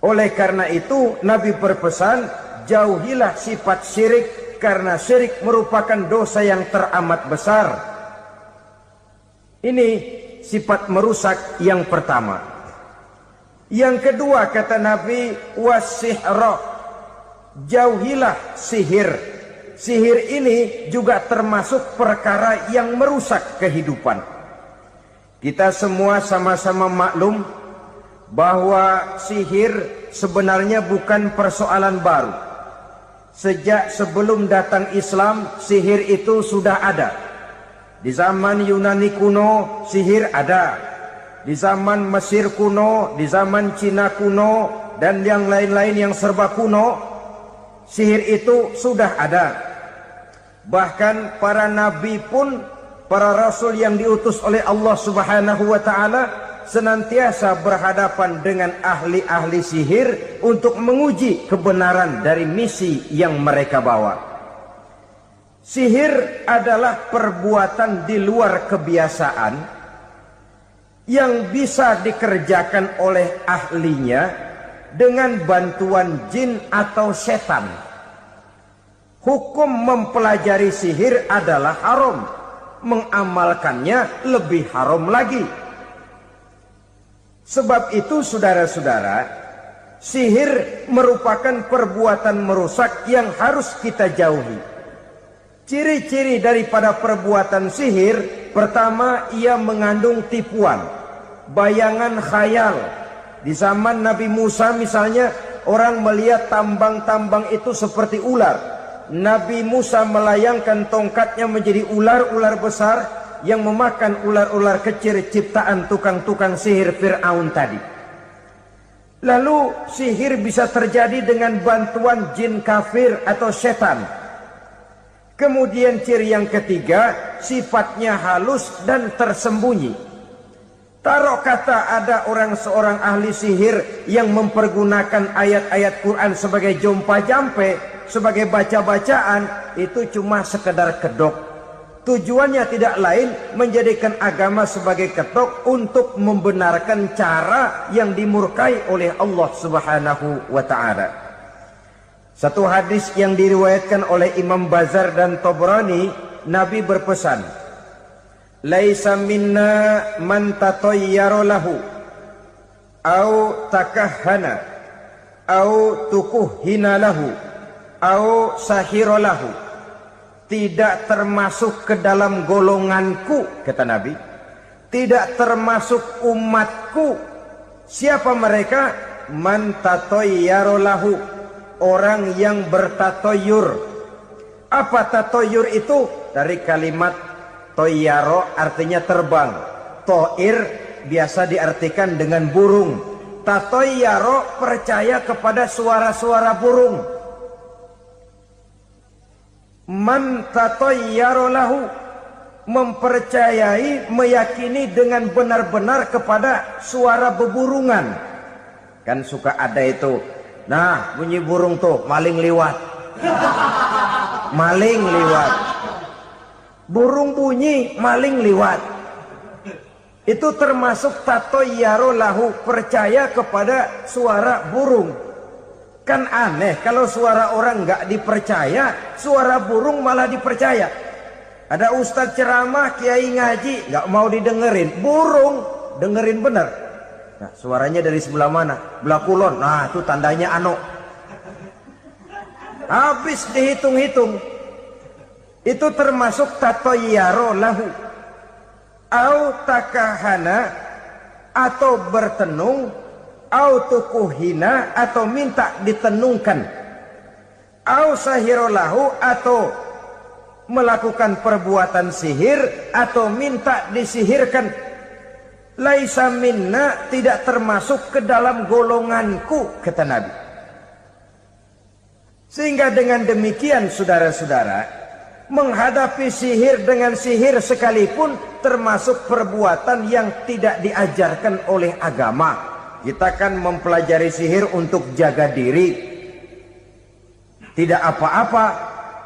Speaker 1: Oleh karena itu, Nabi berpesan, jauhilah sifat syirik, karena syirik merupakan dosa yang teramat besar. Ini sifat merusak yang pertama. Yang kedua, kata Nabi, wasihra, jauhilah sihir. Sihir ini juga termasuk perkara yang merusak kehidupan. Kita semua sama-sama maklum bahwa sihir sebenarnya bukan persoalan baru. Sejak sebelum datang Islam, sihir itu sudah ada. Di zaman Yunani kuno, sihir ada. Di zaman Mesir kuno, di zaman Cina kuno, dan yang lain-lain yang serba kuno, sihir itu sudah ada. Bahkan para nabi pun, para rasul yang diutus oleh Allah Subhanahu wa ta'ala, senantiasa berhadapan dengan ahli-ahli sihir untuk menguji kebenaran dari misi yang mereka bawa. Sihir adalah perbuatan di luar kebiasaan yang bisa dikerjakan oleh ahlinya dengan bantuan jin atau setan. Hukum mempelajari sihir adalah haram, mengamalkannya lebih haram lagi. Sebab itu saudara-saudara, sihir merupakan perbuatan merusak yang harus kita jauhi. Ciri-ciri daripada perbuatan sihir, pertama, ia mengandung tipuan, bayangan khayal. Di zaman Nabi Musa misalnya, orang melihat tambang-tambang itu seperti ular. Nabi Musa melayangkan tongkatnya menjadi ular-ular besar yang memakan ular-ular kecil ciptaan tukang-tukang sihir Fir'aun tadi. Lalu sihir bisa terjadi dengan bantuan jin kafir atau setan. Kemudian ciri yang ketiga, sifatnya halus dan tersembunyi. Taruh kata ada seorang ahli sihir yang mempergunakan ayat-ayat Quran sebagai jompa-jampe, sebagai baca-bacaan, itu cuma sekedar kedok. Tujuannya tidak lain menjadikan agama sebagai ketok untuk membenarkan cara yang dimurkai oleh Allah Subhanahu wa ta'ala. Satu hadis yang diriwayatkan oleh Imam Bazar dan Tabrani, Nabi berpesan, "Laisa minna man tatayyara lahu au takahhana au tukuhhina lahu au sahira lahu." Tidak termasuk ke dalam golonganku, kata Nabi. Tidak termasuk umatku. Siapa mereka? Man tatayyara lahu, orang yang bertatoyur. Apa tatoyur itu? Dari kalimat toyaro, artinya terbang. Toir biasa diartikan dengan burung. Tatoyaro percaya kepada suara-suara burung. Man tatayyara lahu, mempercayai, meyakini dengan benar-benar kepada suara beburungan. Kan suka ada itu, nah bunyi burung tuh, maling liwat. Maling liwat. Burung bunyi, maling liwat. Itu termasuk tatayyara lahu, percaya kepada suara burung. Kan aneh kalau suara orang nggak dipercaya, suara burung malah dipercaya. Ada ustadz ceramah, kiai ngaji, nggak mau didengerin, burung dengerin bener. Nah, suaranya dari sebelah mana? Belah kulon. Nah, itu tandanya ano. Habis dihitung-hitung. Itu termasuk tatayyara lahu. Au takahana, atau bertenung, au tukuhina, atau minta ditenungkan, au sahirolahu, atau melakukan perbuatan sihir, atau minta disihirkan. Laisa minna, tidak termasuk ke dalam golonganku, kata Nabi. Sehingga dengan demikian saudara-saudara, menghadapi sihir dengan sihir sekalipun termasuk perbuatan yang tidak diajarkan oleh agama. Kita kan mempelajari sihir untuk jaga diri. Tidak apa-apa,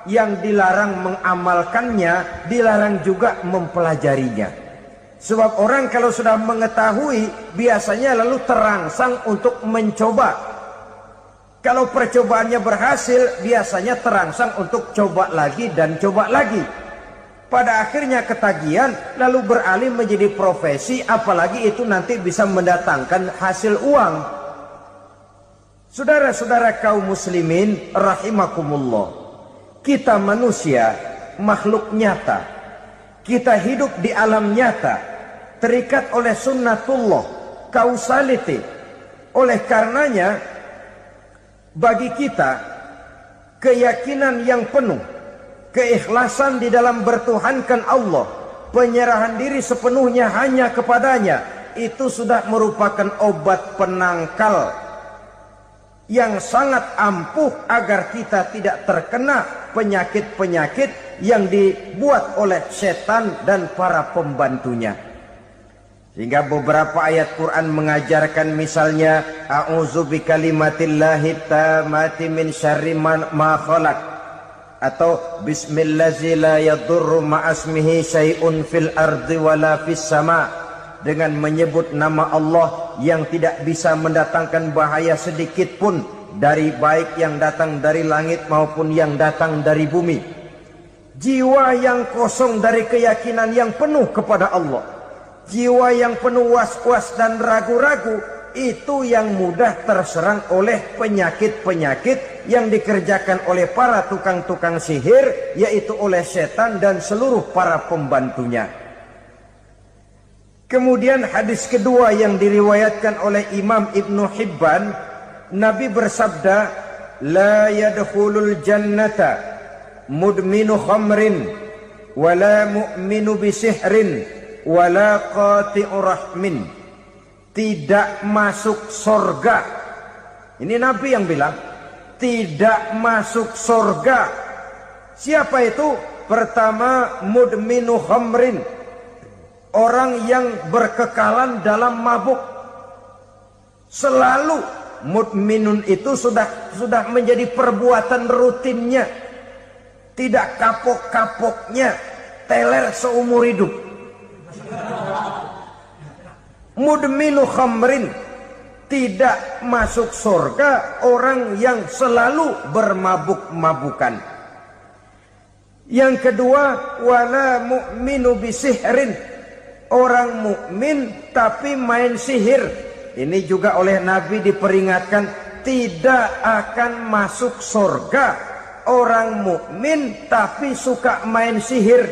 Speaker 1: yang dilarang mengamalkannya, dilarang juga mempelajarinya. Sebab orang kalau sudah mengetahui, biasanya lalu terangsang untuk mencoba. Kalau percobaannya berhasil, biasanya terangsang untuk coba lagi dan coba lagi. Pada akhirnya ketagihan, lalu beralih menjadi profesi, apalagi itu nanti bisa mendatangkan hasil uang. Saudara-saudara kaum muslimin rahimakumullah, kita manusia makhluk nyata. Kita hidup di alam nyata, terikat oleh sunnatullah, causality. Oleh karenanya, bagi kita keyakinan yang penuh, keikhlasan di dalam bertuhankan Allah, penyerahan diri sepenuhnya hanya kepadanya, itu sudah merupakan obat penangkal yang sangat ampuh agar kita tidak terkena penyakit-penyakit yang dibuat oleh setan dan para pembantunya. Sehingga beberapa ayat Quran mengajarkan, misalnya a'udzu bikalimatillahi tammati min syarri ma khalaq, atau bismillazi la yadurru ma'asmihi syai'un fil ardi wala fis sama, dengan menyebut nama Allah yang tidak bisa mendatangkan bahaya sedikit pun, dari baik yang datang dari langit maupun yang datang dari bumi. Jiwa yang kosong dari keyakinan yang penuh kepada Allah, jiwa yang penuh was-was dan ragu-ragu, itu yang mudah terserang oleh penyakit-penyakit yang dikerjakan oleh para tukang-tukang sihir, yaitu oleh setan dan seluruh para pembantunya. Kemudian hadis kedua yang diriwayatkan oleh Imam Ibnu Hibban, Nabi bersabda, la yadkhulul jannata mudminu khamrin wala mu'minu bisihrin wala qati'u rahmin. Tidak masuk surga. Ini Nabi yang bilang, tidak masuk surga. Siapa itu? Pertama, mudminu khamrin, orang yang berkekalan dalam mabuk. Selalu mudminun itu sudah menjadi perbuatan rutinnya, tidak kapok-kapoknya, teler seumur hidup. Mudminu khamrin, tidak masuk surga orang yang selalu bermabuk-mabukan. Yang kedua, wala mu'minu bisihrin, orang mukmin tapi main sihir. Ini juga oleh Nabi diperingatkan, tidak akan masuk surga orang mukmin tapi suka main sihir.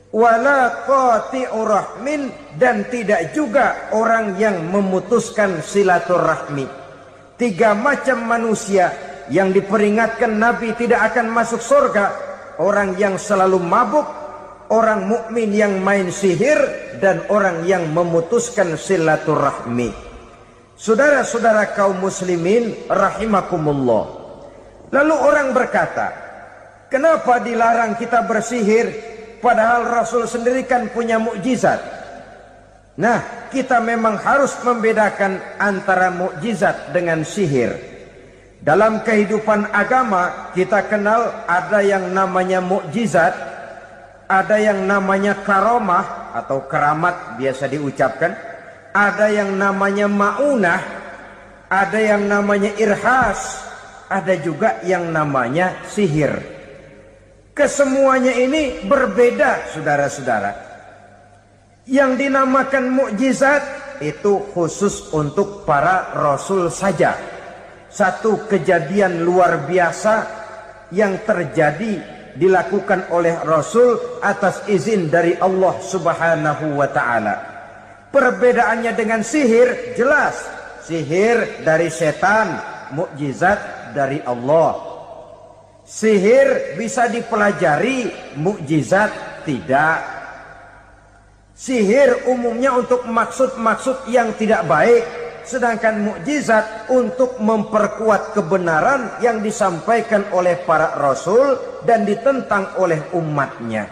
Speaker 1: Wala qati'u rahmin, dan tidak juga orang yang memutuskan silaturahmi. 3 macam manusia yang diperingatkan Nabi tidak akan masuk surga: orang yang selalu mabuk, orang mukmin yang main sihir, dan orang yang memutuskan silaturahmi. Saudara-saudara kaum muslimin rahimakumullah. Lalu orang berkata, kenapa dilarang kita bersihir? Padahal Rasul sendiri kan punya mukjizat. Nah, kita memang harus membedakan antara mukjizat dengan sihir. Dalam kehidupan agama kita kenal ada yang namanya mukjizat, ada yang namanya karomah atau keramat biasa diucapkan, ada yang namanya maunah, ada yang namanya irhas, ada juga yang namanya sihir. Kesemuanya ini berbeda, saudara-saudara. Yang dinamakan mukjizat itu khusus untuk para rasul saja. Satu kejadian luar biasa yang terjadi dilakukan oleh Rasul atas izin dari Allah Subhanahu wa ta'ala. Perbedaannya dengan sihir jelas. Sihir dari setan, mukjizat dari Allah. Sihir bisa dipelajari, mukjizat tidak. Sihir umumnya untuk maksud-maksud yang tidak baik, sedangkan mukjizat untuk memperkuat kebenaran yang disampaikan oleh para rasul dan ditentang oleh umatnya.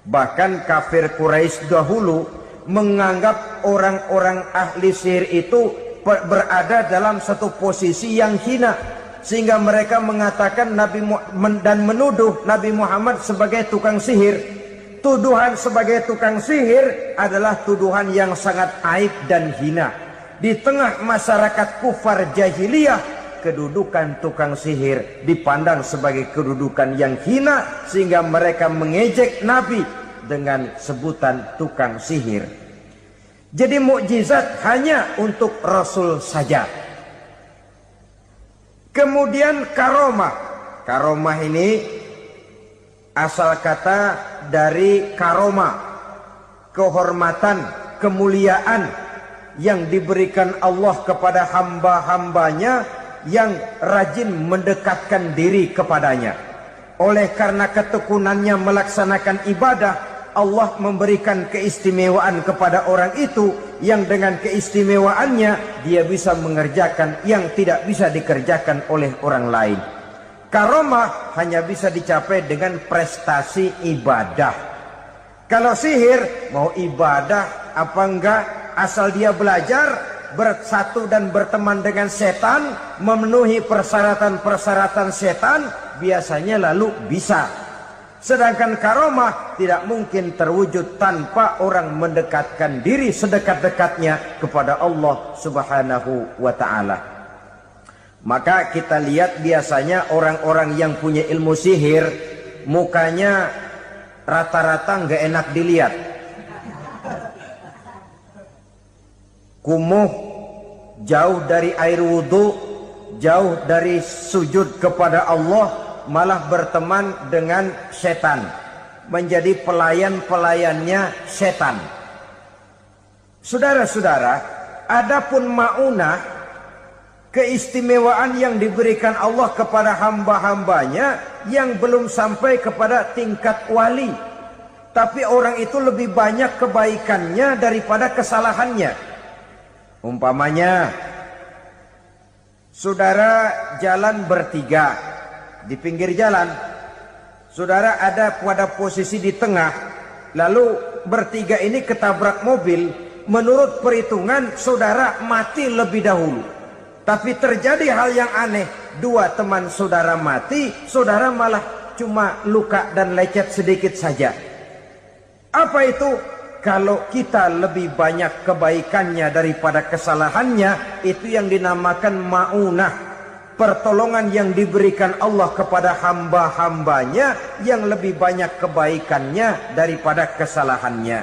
Speaker 1: Bahkan kafir Quraisy dahulu menganggap orang-orang ahli sihir itu berada dalam satu posisi yang hina, sehingga mereka mengatakan dan menuduh Nabi Muhammad sebagai tukang sihir. Tuduhan sebagai tukang sihir adalah tuduhan yang sangat aib dan hina. Di tengah masyarakat kufar jahiliyah, kedudukan tukang sihir dipandang sebagai kedudukan yang hina, sehingga mereka mengejek Nabi dengan sebutan tukang sihir. Jadi mukjizat hanya untuk Rasul saja. Kemudian karomah. Karomah ini asal kata dari karomah, kehormatan, kemuliaan yang diberikan Allah kepada hamba-hambanya yang rajin mendekatkan diri kepadanya. Oleh karena ketekunannya melaksanakan ibadah, Allah memberikan keistimewaan kepada orang itu, yang dengan keistimewaannya dia bisa mengerjakan yang tidak bisa dikerjakan oleh orang lain. Karomah hanya bisa dicapai dengan prestasi ibadah. Kalau sihir, mau ibadah apa enggak, asal dia belajar, bersatu dan berteman dengan setan, memenuhi persyaratan-persyaratan setan, biasanya lalu bisa. Sedangkan karomah tidak mungkin terwujud tanpa orang mendekatkan diri sedekat-dekatnya kepada Allah Subhanahu wa ta'ala. Maka kita lihat biasanya orang-orang yang punya ilmu sihir, mukanya rata-rata nggak enak dilihat. Kumuh, jauh dari air wudhu, jauh dari sujud kepada Allah, malah berteman dengan setan, menjadi pelayan-pelayannya setan. Saudara-saudara, adapun maunah, keistimewaan yang diberikan Allah kepada hamba-hambanya yang belum sampai kepada tingkat wali. Tapi orang itu lebih banyak kebaikannya daripada kesalahannya. Umpamanya, saudara jalan bertiga di pinggir jalan. Saudara ada pada posisi di tengah, lalu bertiga ini ketabrak mobil. Menurut perhitungan saudara mati lebih dahulu. Tapi terjadi hal yang aneh, dua teman saudara mati, saudara malah cuma luka dan lecet sedikit saja. Apa itu? Kalau kita lebih banyak kebaikannya daripada kesalahannya, itu yang dinamakan ma'unah. Pertolongan yang diberikan Allah kepada hamba-hambanya yang lebih banyak kebaikannya daripada kesalahannya.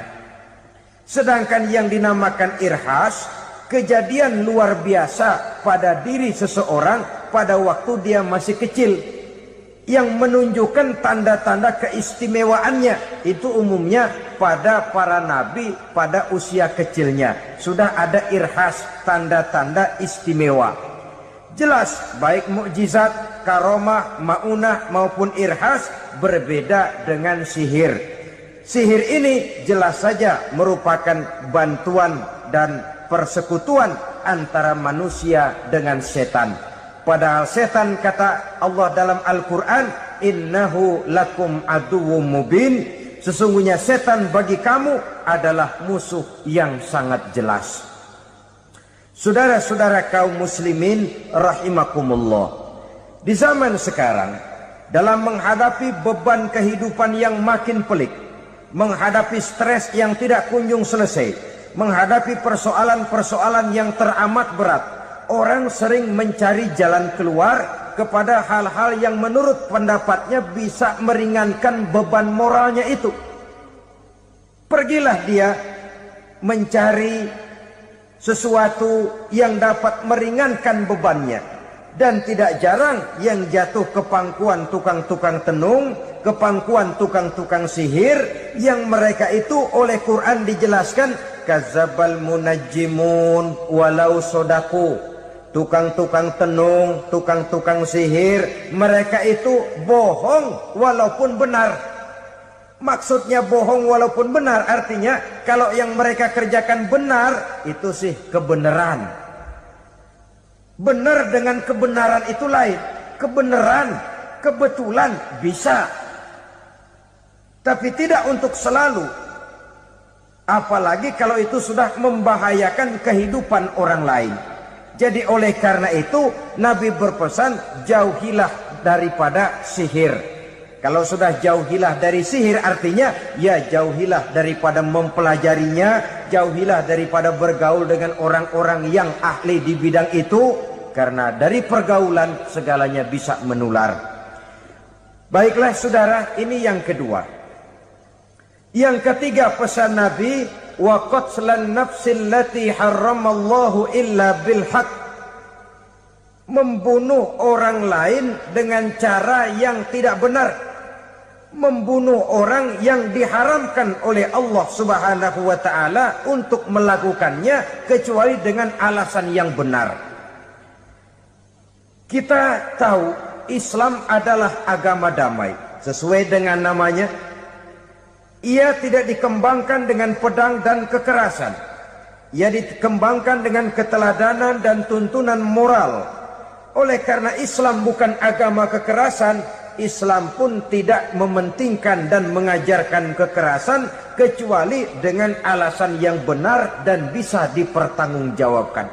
Speaker 1: Sedangkan yang dinamakan irhas, kejadian luar biasa pada diri seseorang pada waktu dia masih kecil, yang menunjukkan tanda-tanda keistimewaannya. Itu umumnya pada para nabi pada usia kecilnya sudah ada irhas, tanda-tanda istimewa. Jelas baik mukjizat, karomah, maunah maupun irhas berbeda dengan sihir. Sihir ini jelas saja merupakan bantuan dan persekutuan antara manusia dengan setan. Padahal setan, kata Allah dalam Al-Quran, innahu lakum aduwwum mubin, sesungguhnya setan bagi kamu adalah musuh yang sangat jelas. Saudara-saudara kaum muslimin rahimakumullah, di zaman sekarang dalam menghadapi beban kehidupan yang makin pelik, menghadapi stres yang tidak kunjung selesai, menghadapi persoalan-persoalan yang teramat berat, orang sering mencari jalan keluar kepada hal-hal yang menurut pendapatnya bisa meringankan beban moralnya itu. Pergilah dia mencari sesuatu yang dapat meringankan bebannya. Dan tidak jarang yang jatuh ke pangkuan tukang-tukang tenung, ke pangkuan tukang-tukang sihir, yang mereka itu oleh Quran dijelaskan kadzabal munajjimun walau sodaku. Tukang-tukang tenung, tukang-tukang sihir, mereka itu bohong walaupun benar. Maksudnya bohong walaupun benar, artinya kalau yang mereka kerjakan benar, itu sih kebenaran. Benar dengan kebenaran itu lain. Kebenaran, kebetulan bisa, tapi tidak untuk selalu. Apalagi kalau itu sudah membahayakan kehidupan orang lain. Jadi oleh karena itu Nabi berpesan, jauhilah daripada sihir. Kalau sudah jauhilah dari sihir, artinya ya jauhilah daripada mempelajarinya, jauhilah daripada bergaul dengan orang-orang yang ahli di bidang itu, karena dari pergaulan segalanya bisa menular. Baiklah saudara, ini yang kedua. Yang ketiga pesan Nabi, wa qatlan nafsil lati harramallahu illa bil haq. Membunuh orang lain dengan cara yang tidak benar. Membunuh orang yang diharamkan oleh Allah Subhanahu wa taala untuk melakukannya kecuali dengan alasan yang benar. Kita tahu Islam adalah agama damai. Sesuai dengan namanya, ia tidak dikembangkan dengan pedang dan kekerasan. Ia dikembangkan dengan keteladanan dan tuntunan moral. Oleh karena Islam bukan agama kekerasan, Islam pun tidak mementingkan dan mengajarkan kekerasan kecuali dengan alasan yang benar dan bisa dipertanggungjawabkan.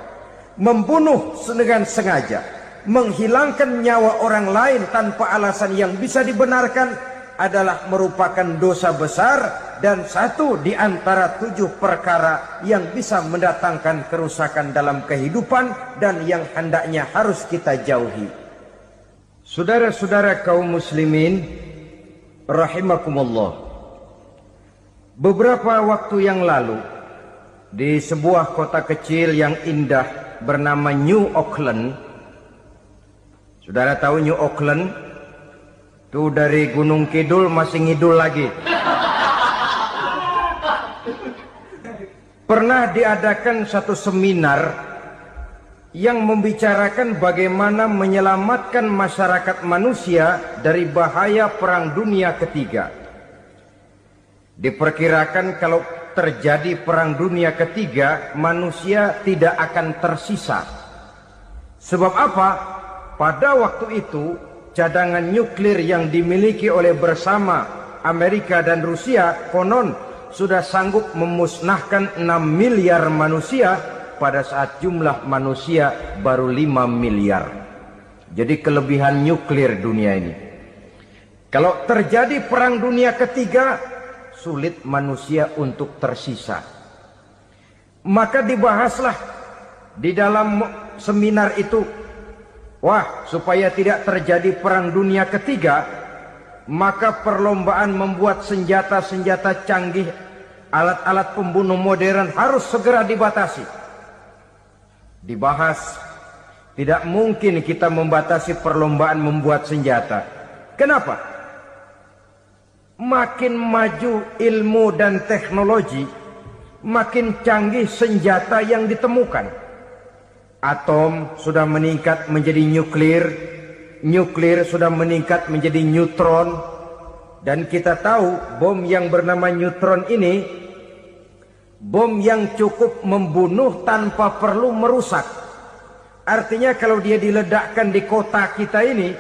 Speaker 1: Membunuh dengan sengaja, menghilangkan nyawa orang lain tanpa alasan yang bisa dibenarkan adalah merupakan dosa besar dan satu di antara 7 perkara yang bisa mendatangkan kerusakan dalam kehidupan dan yang hendaknya harus kita jauhi. Saudara-saudara kaum muslimin rahimakumullah, beberapa waktu yang lalu di sebuah kota kecil yang indah bernama New Auckland. Saudara tahu New Auckland? Itu dari Gunung Kidul masih ngidul lagi. Pernah diadakan satu seminar yang membicarakan bagaimana menyelamatkan masyarakat manusia dari bahaya Perang Dunia Ketiga. Diperkirakan kalau terjadi Perang Dunia Ketiga, manusia tidak akan tersisa. Sebab apa? Pada waktu itu, cadangan nuklir yang dimiliki oleh bersama Amerika dan Rusia konon sudah sanggup memusnahkan 6 miliar manusia pada saat jumlah manusia baru 5 miliar. Jadi kelebihan nuklir dunia ini. Kalau terjadi Perang Dunia Ketiga, sulit manusia untuk tersisa. Maka dibahaslah di dalam seminar itu, wah, supaya tidak terjadi Perang Dunia Ketiga, maka perlombaan membuat senjata-senjata canggih, alat-alat pembunuh modern harus segera dibatasi. Dibahas, tidak mungkin kita membatasi perlombaan membuat senjata. Kenapa? Makin maju ilmu dan teknologi, makin canggih senjata yang ditemukan. Atom sudah meningkat menjadi nuklir, nuklir sudah meningkat menjadi neutron, dan kita tahu bom yang bernama neutron ini bom yang cukup membunuh tanpa perlu merusak. Artinya kalau dia diledakkan di kota kita ini,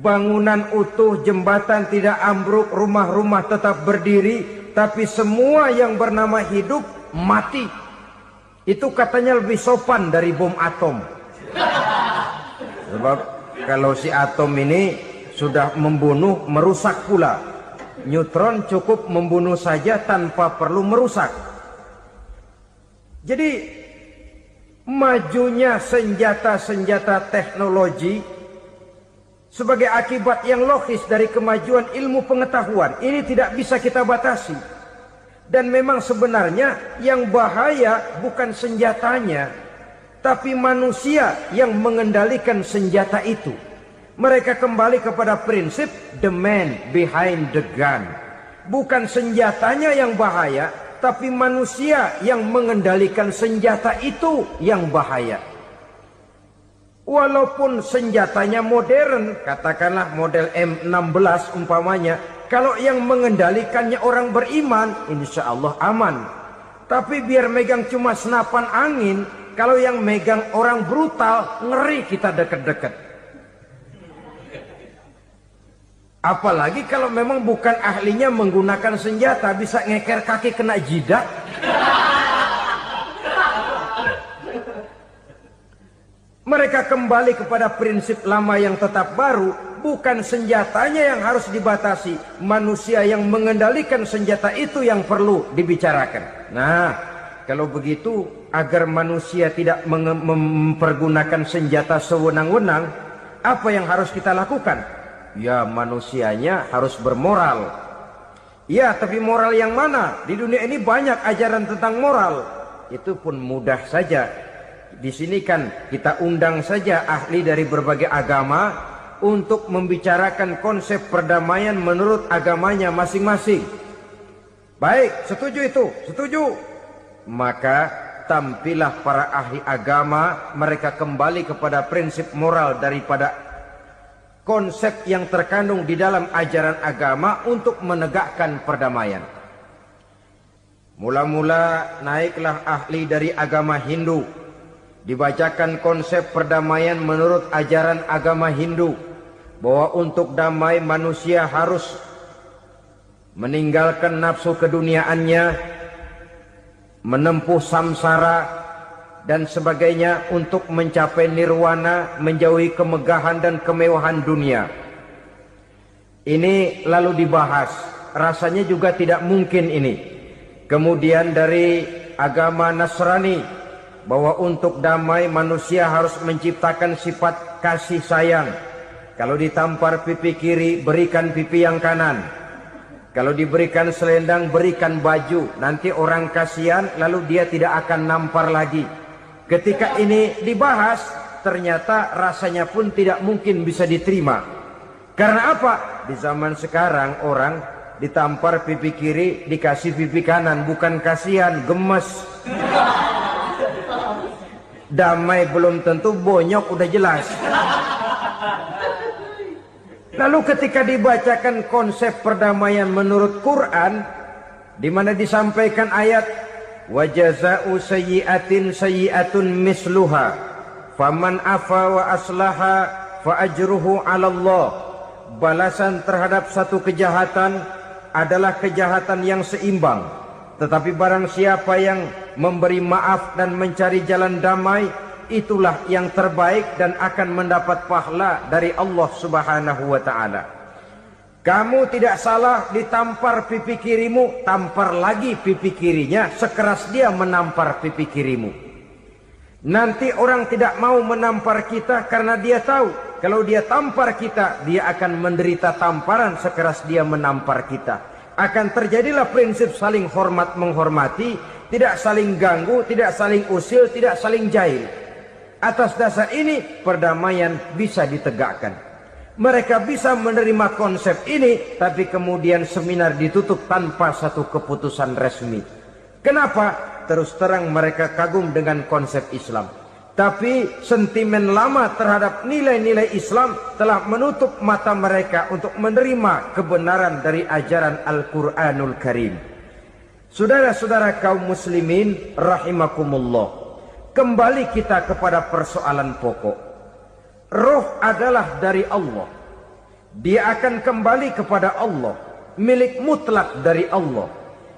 Speaker 1: bangunan utuh, jembatan tidak ambruk, rumah-rumah tetap berdiri, tapi semua yang bernama hidup mati. Itu katanya lebih sopan dari bom atom. Sebab kalau si atom ini sudah membunuh, merusak pula. Neutron cukup membunuh saja tanpa perlu merusak. Jadi majunya senjata-senjata teknologi sebagai akibat yang logis dari kemajuan ilmu pengetahuan ini tidak bisa kita batasi. Dan memang sebenarnya yang bahaya bukan senjatanya, tapi manusia yang mengendalikan senjata itu. Mereka kembali kepada prinsip the man behind the gun. Bukan senjatanya yang bahaya, tapi manusia yang mengendalikan senjata itu yang bahaya. Walaupun senjatanya modern, katakanlah model M16 umpamanya, kalau yang mengendalikannya orang beriman, insya Allah aman. Tapi biar megang cuma senapan angin, kalau yang megang orang brutal, ngeri kita deket-deket. Apalagi kalau memang bukan ahlinya menggunakan senjata, bisa ngeker kaki kena jidat. Mereka kembali kepada prinsip lama yang tetap baru, bukan senjatanya yang harus dibatasi, manusia yang mengendalikan senjata itu yang perlu dibicarakan. Nah, kalau begitu, agar manusia tidak mempergunakan senjata sewenang-wenang, apa yang harus kita lakukan? Ya, manusianya harus bermoral. Ya, tapi moral yang mana? Di dunia ini banyak ajaran tentang moral. Itu pun mudah saja. Di sini kan kita undang saja ahli dari berbagai agama untuk membicarakan konsep perdamaian menurut agamanya masing-masing. Baik, setuju itu? Setuju. Maka tampillah para ahli agama, mereka kembali kepada prinsip moral daripada konsep yang terkandung di dalam ajaran agama untuk menegakkan perdamaian. Mula-mula naiklah ahli dari agama Hindu, dibacakan konsep perdamaian menurut ajaran agama Hindu, bahwa untuk damai manusia harus meninggalkan nafsu keduniaannya, menempuh samsara dan sebagainya untuk mencapai nirwana, menjauhi kemegahan dan kemewahan dunia. Ini lalu dibahas, rasanya juga tidak mungkin ini. Kemudian dari agama Nasrani, bahwa untuk damai manusia harus menciptakan sifat kasih sayang. Kalau ditampar pipi kiri, berikan pipi yang kanan. Kalau diberikan selendang, berikan baju. Nanti orang kasihan, lalu dia tidak akan nampar lagi. Ketika ini dibahas, ternyata rasanya pun tidak mungkin bisa diterima. Karena apa? Di zaman sekarang orang ditampar pipi kiri, dikasih pipi kanan. Bukan kasihan, gemes. Damai belum tentu, bonyok udah jelas. Lalu ketika dibacakan konsep perdamaian menurut Quran, di mana disampaikan ayat wa jazaa'u sayyi'atin sayyi'atun misluha faman afa wa aslaha fa ajruhu 'ala Allah. Balasan terhadap satu kejahatan adalah kejahatan yang seimbang. Tetapi barang siapa yang memberi maaf dan mencari jalan damai, itulah yang terbaik dan akan mendapat pahala dari Allah Subhanahu wa ta'ala. Kamu tidak salah ditampar pipi kirimu, tampar lagi pipi kirinya sekeras dia menampar pipi kirimu. Nanti orang tidak mau menampar kita karena dia tahu kalau dia tampar kita, dia akan menderita tamparan sekeras dia menampar kita. Akan terjadilah prinsip saling hormat menghormati, tidak saling ganggu, tidak saling usil, tidak saling jahil. Atas dasar ini perdamaian bisa ditegakkan. Mereka bisa menerima konsep ini, tapi kemudian seminar ditutup tanpa satu keputusan resmi. Kenapa? Terus terang mereka kagum dengan konsep Islam, tapi sentimen lama terhadap nilai-nilai Islam telah menutup mata mereka untuk menerima kebenaran dari ajaran Al-Quranul Karim. Saudara-saudara kaum muslimin rahimakumullah, kembali kita kepada persoalan pokok. Roh adalah dari Allah. Dia akan kembali kepada Allah, milik mutlak dari Allah.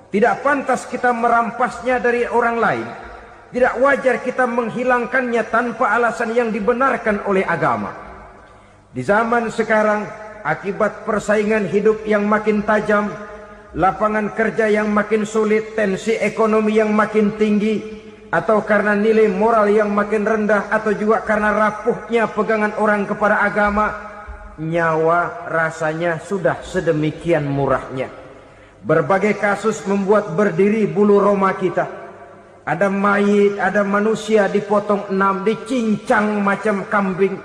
Speaker 1: Tidak pantas kita merampasnya dari orang lain. Tidak wajar kita menghilangkannya tanpa alasan yang dibenarkan oleh agama. Di zaman sekarang, akibat persaingan hidup yang makin tajam, lapangan kerja yang makin sulit, tensi ekonomi yang makin tinggi, atau karena nilai moral yang makin rendah, atau juga karena rapuhnya pegangan orang kepada agama, nyawa rasanya sudah sedemikian murahnya. Berbagai kasus membuat berdiri bulu roma kita. Ada mayit, ada manusia dipotong 6, dicincang macam kambing.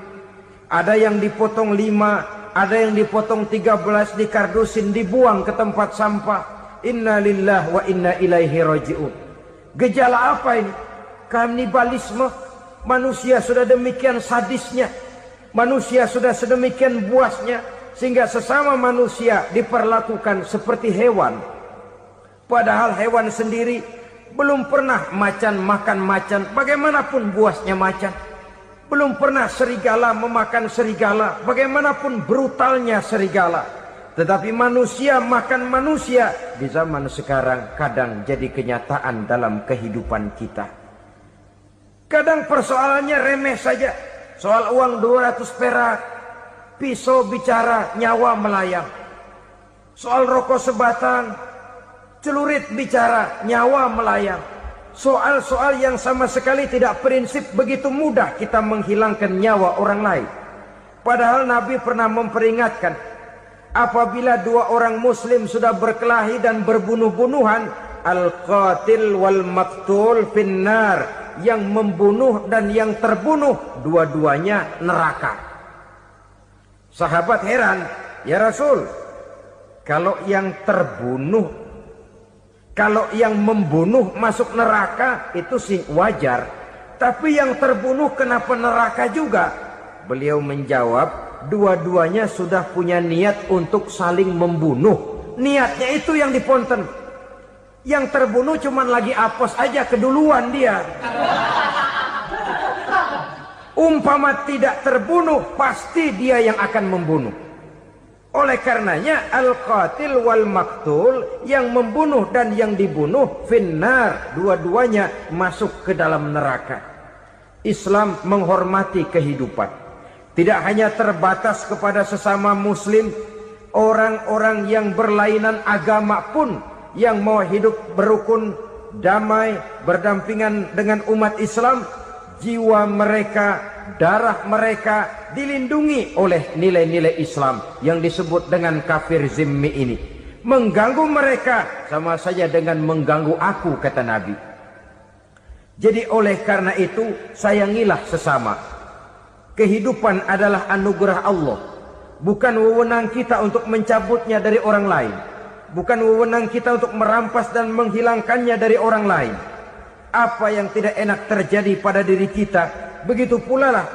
Speaker 1: Ada yang dipotong 5, ada yang dipotong 13, dikardusin, dibuang ke tempat sampah. Inna lillahi wa inna ilaihi raji'un. Gejala apa ini? Kanibalisme. Manusia sudah demikian sadisnya. Manusia sudah sedemikian buasnya, sehingga sesama manusia diperlakukan seperti hewan. Padahal hewan sendiri belum pernah macan makan macan, bagaimanapun buasnya macan. Belum pernah serigala memakan serigala, bagaimanapun brutalnya serigala. Tetapi manusia makan manusia di zaman sekarang kadang jadi kenyataan dalam kehidupan kita. Kadang persoalannya remeh saja. Soal uang 200 perak, pisau bicara, nyawa melayang. Soal rokok sebatang, celurit bicara, nyawa melayang. Soal-soal yang sama sekali tidak prinsip, begitu mudah kita menghilangkan nyawa orang lain. Padahal Nabi pernah memperingatkan, apabila dua orang muslim sudah berkelahi dan berbunuh-bunuhan, al-qatil wal maktul finnar, yang membunuh dan yang terbunuh dua-duanya neraka. Sahabat heran, ya Rasul, kalau yang terbunuh, kalau yang membunuh masuk neraka itu sih wajar, tapi yang terbunuh kenapa neraka juga? Beliau menjawab, dua-duanya sudah punya niat untuk saling membunuh. Niatnya itu yang diponten. Yang terbunuh cuman lagi apes aja, keduluan dia. Umpama tidak terbunuh, pasti dia yang akan membunuh. Oleh karenanya al-qatil wal maktul, yang membunuh dan yang dibunuh finnar, dua-duanya masuk ke dalam neraka. Islam menghormati kehidupan. Tidak hanya terbatas kepada sesama muslim, orang-orang yang berlainan agama pun yang mau hidup berukun, damai, berdampingan dengan umat Islam, jiwa mereka, darah mereka dilindungi oleh nilai-nilai Islam yang disebut dengan kafir zimmi ini. Mengganggu mereka sama saja dengan mengganggu aku, kata Nabi. Jadi oleh karena itu, sayangilah sesama. Kehidupan adalah anugerah Allah, bukan wewenang kita untuk mencabutnya dari orang lain. Bukan wewenang kita untuk merampas dan menghilangkannya dari orang lain. Apa yang tidak enak terjadi pada diri kita, begitu pula lah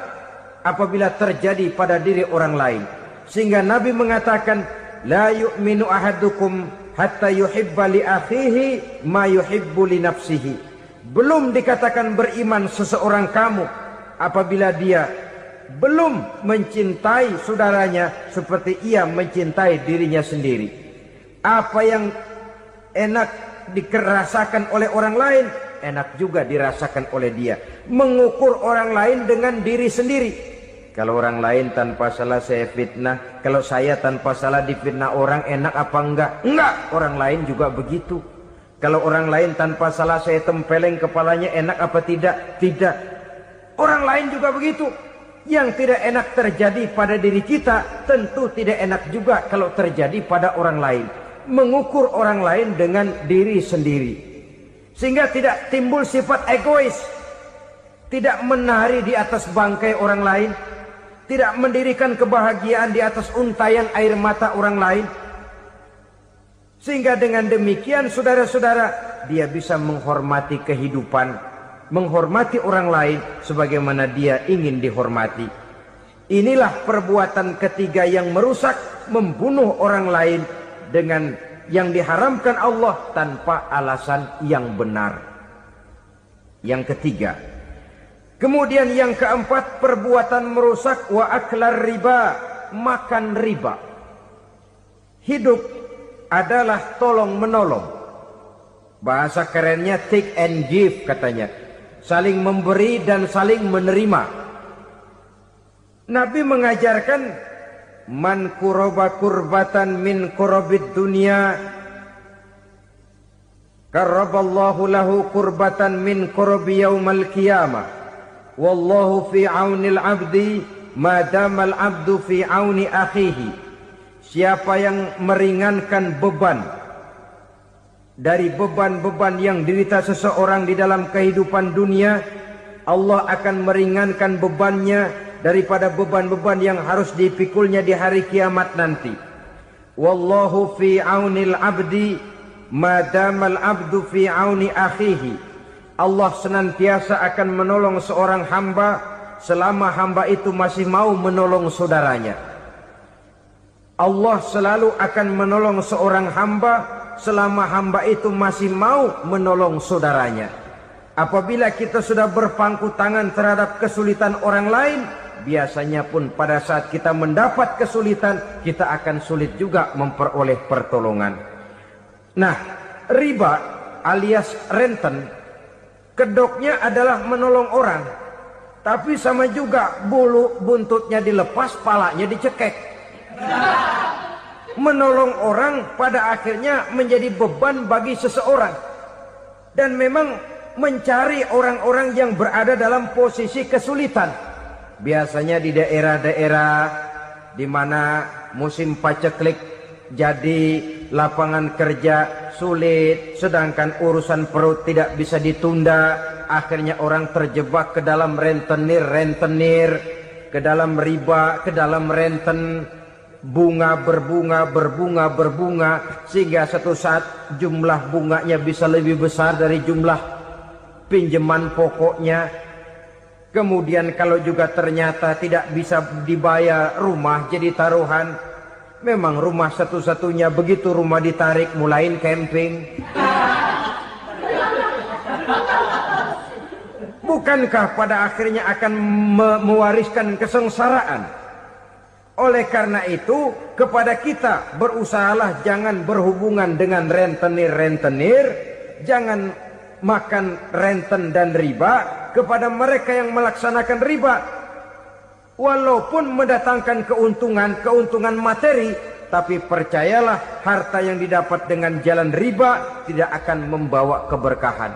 Speaker 1: apabila terjadi pada diri orang lain. Sehingga Nabi mengatakan, la yu'minu ahadukum hatta yuhibba li akhihi ma yuhibbu li nafsihi. Belum dikatakan beriman seseorang kamu apabila dia belum mencintai saudaranya seperti ia mencintai dirinya sendiri. Apa yang enak dirasakan oleh orang lain, enak juga dirasakan oleh dia. Mengukur orang lain dengan diri sendiri. Kalau orang lain tanpa salah saya fitnah, kalau saya tanpa salah difitnah orang, enak apa enggak? Enggak, orang lain juga begitu. Kalau orang lain tanpa salah saya tempeleng kepalanya, enak apa tidak? Tidak. Orang lain juga begitu. Yang tidak enak terjadi pada diri kita, tentu tidak enak juga kalau terjadi pada orang lain. Mengukur orang lain dengan diri sendiri. Sehingga tidak timbul sifat egois. Tidak menari di atas bangkai orang lain. Tidak mendirikan kebahagiaan di atas untayan air mata orang lain. Sehingga dengan demikian saudara-saudara, dia bisa menghormati kehidupan, menghormati orang lain sebagaimana dia ingin dihormati. Inilah perbuatan ketiga yang merusak, membunuh orang lain dengan yang diharamkan Allah tanpa alasan yang benar. Yang ketiga. Kemudian yang keempat, perbuatan merusak wa aklar riba, makan riba. Hidup adalah tolong menolong. Bahasa kerennya take and give katanya. Saling memberi dan saling menerima. Nabi mengajarkan man kuraba kurbatan min kurabid dunya karaballahu lahu kurbatan min kurabi yaumal qiyamah. Wallahu fi aunil abdi madamal abdu fi auni akhihi. Siapa yang meringankan beban dari beban-beban yang dirita seseorang di dalam kehidupan dunia, Allah akan meringankan bebannya daripada beban-beban yang harus dipikulnya di hari kiamat nanti. Wallahu fi aunil abdi madamal abdu fi auni akhihi. Allah senantiasa akan menolong seorang hamba selama hamba itu masih mau menolong saudaranya. Allah selalu akan menolong seorang hamba selama hamba itu masih mau menolong saudaranya. Apabila kita sudah berpangku tangan terhadap kesulitan orang lain, biasanya pun pada saat kita mendapat kesulitan, kita akan sulit juga memperoleh pertolongan. Nah, riba alias renten, kedoknya adalah menolong orang, tapi sama juga bulu buntutnya dilepas, palanya dicekek. Menolong orang pada akhirnya menjadi beban bagi seseorang. Dan memang mencari orang-orang yang berada dalam posisi kesulitan. Biasanya di daerah-daerah di mana musim paceklik jadi lapangan kerja sulit, sedangkan urusan perut tidak bisa ditunda. Akhirnya orang terjebak ke dalam rentenir, ke dalam riba, ke dalam renten. Bunga berbunga, sehingga satu saat jumlah bunganya bisa lebih besar dari jumlah pinjaman pokoknya. Kemudian kalau juga ternyata tidak bisa dibayar, rumah jadi taruhan. Memang rumah satu-satunya, begitu rumah ditarik mulain camping. Bukankah pada akhirnya akan mewariskan kesengsaraan? Oleh karena itu, kepada kita berusahalah jangan berhubungan dengan rentenir, jangan makan renten dan riba. Kepada mereka yang melaksanakan riba, walaupun mendatangkan keuntungan materi, tapi percayalah harta yang didapat dengan jalan riba tidak akan membawa keberkahan.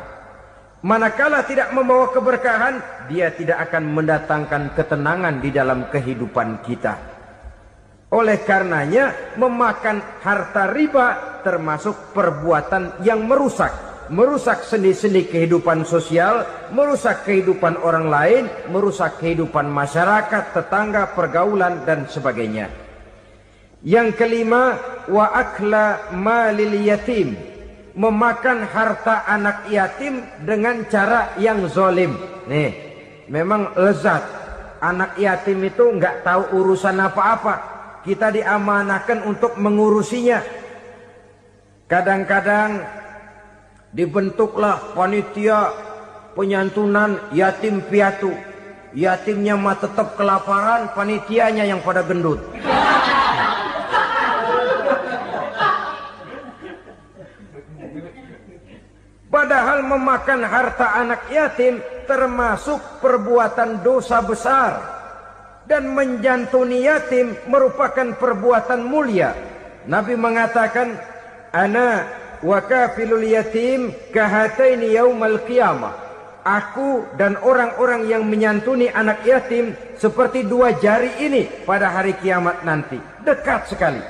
Speaker 1: Manakala tidak membawa keberkahan, dia tidak akan mendatangkan ketenangan di dalam kehidupan kita. Oleh karenanya, memakan harta riba termasuk perbuatan yang merusak sendi-sendi kehidupan sosial, merusak kehidupan orang lain, merusak kehidupan masyarakat, tetangga, pergaulan, dan sebagainya. Yang kelima, wa akla malil yatim, memakan harta anak yatim dengan cara yang zolim. Nih, memang lezat. Anak yatim itu nggak tahu urusan apa-apa. Kita diamanahkan untuk mengurusinya. Kadang-kadang dibentuklah panitia penyantunan yatim piatu. Yatimnya mah tetap kelaparan, panitianya yang pada gendut. Padahal memakan harta anak yatim termasuk perbuatan dosa besar. Dan menjantuni yatim merupakan perbuatan mulia. Nabi mengatakan, ana wa kafilul yatim kahataini yaumal qiyamah. Aku dan orang-orang yang menyantuni anak yatim seperti dua jari ini pada hari kiamat nanti. Dekat sekali.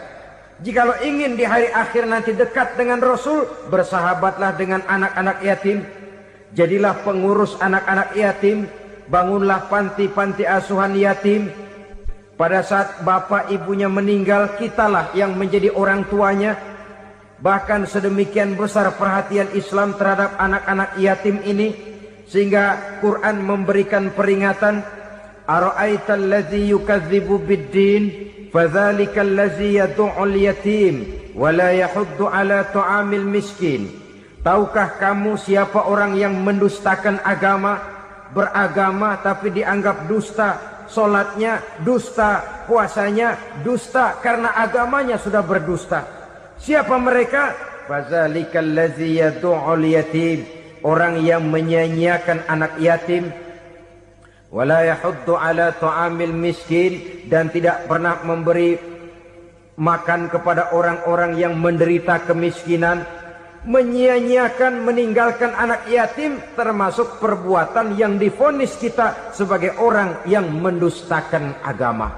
Speaker 1: Jikalau ingin di hari akhir nanti dekat dengan Rasul, bersahabatlah dengan anak-anak yatim. Jadilah pengurus anak-anak yatim. Bangunlah panti-panti asuhan yatim. Pada saat bapak ibunya meninggal, kitalah yang menjadi orang tuanya. Bahkan sedemikian besar perhatian Islam terhadap anak-anak yatim ini, sehingga Quran memberikan peringatan, ara'aital ladzi yukadzibu bid-din fadzalikal ladzi yad'ul yatim wa la yahuddu ala ta'amil miskin. Tahukah kamu siapa orang yang mendustakan agama, beragama tapi dianggap dusta, solatnya dusta, puasanya dusta karena agamanya sudah berdusta. Siapa mereka? Fadzalikal ladzi yad'ul yatim, orang yang menyia-nyiakan anak yatim, wala yahuddu ala ta'amil miskin, dan tidak pernah memberi makan kepada orang-orang yang menderita kemiskinan. Menyia-nyiakan, meninggalkan anak yatim termasuk perbuatan yang divonis kita sebagai orang yang mendustakan agama.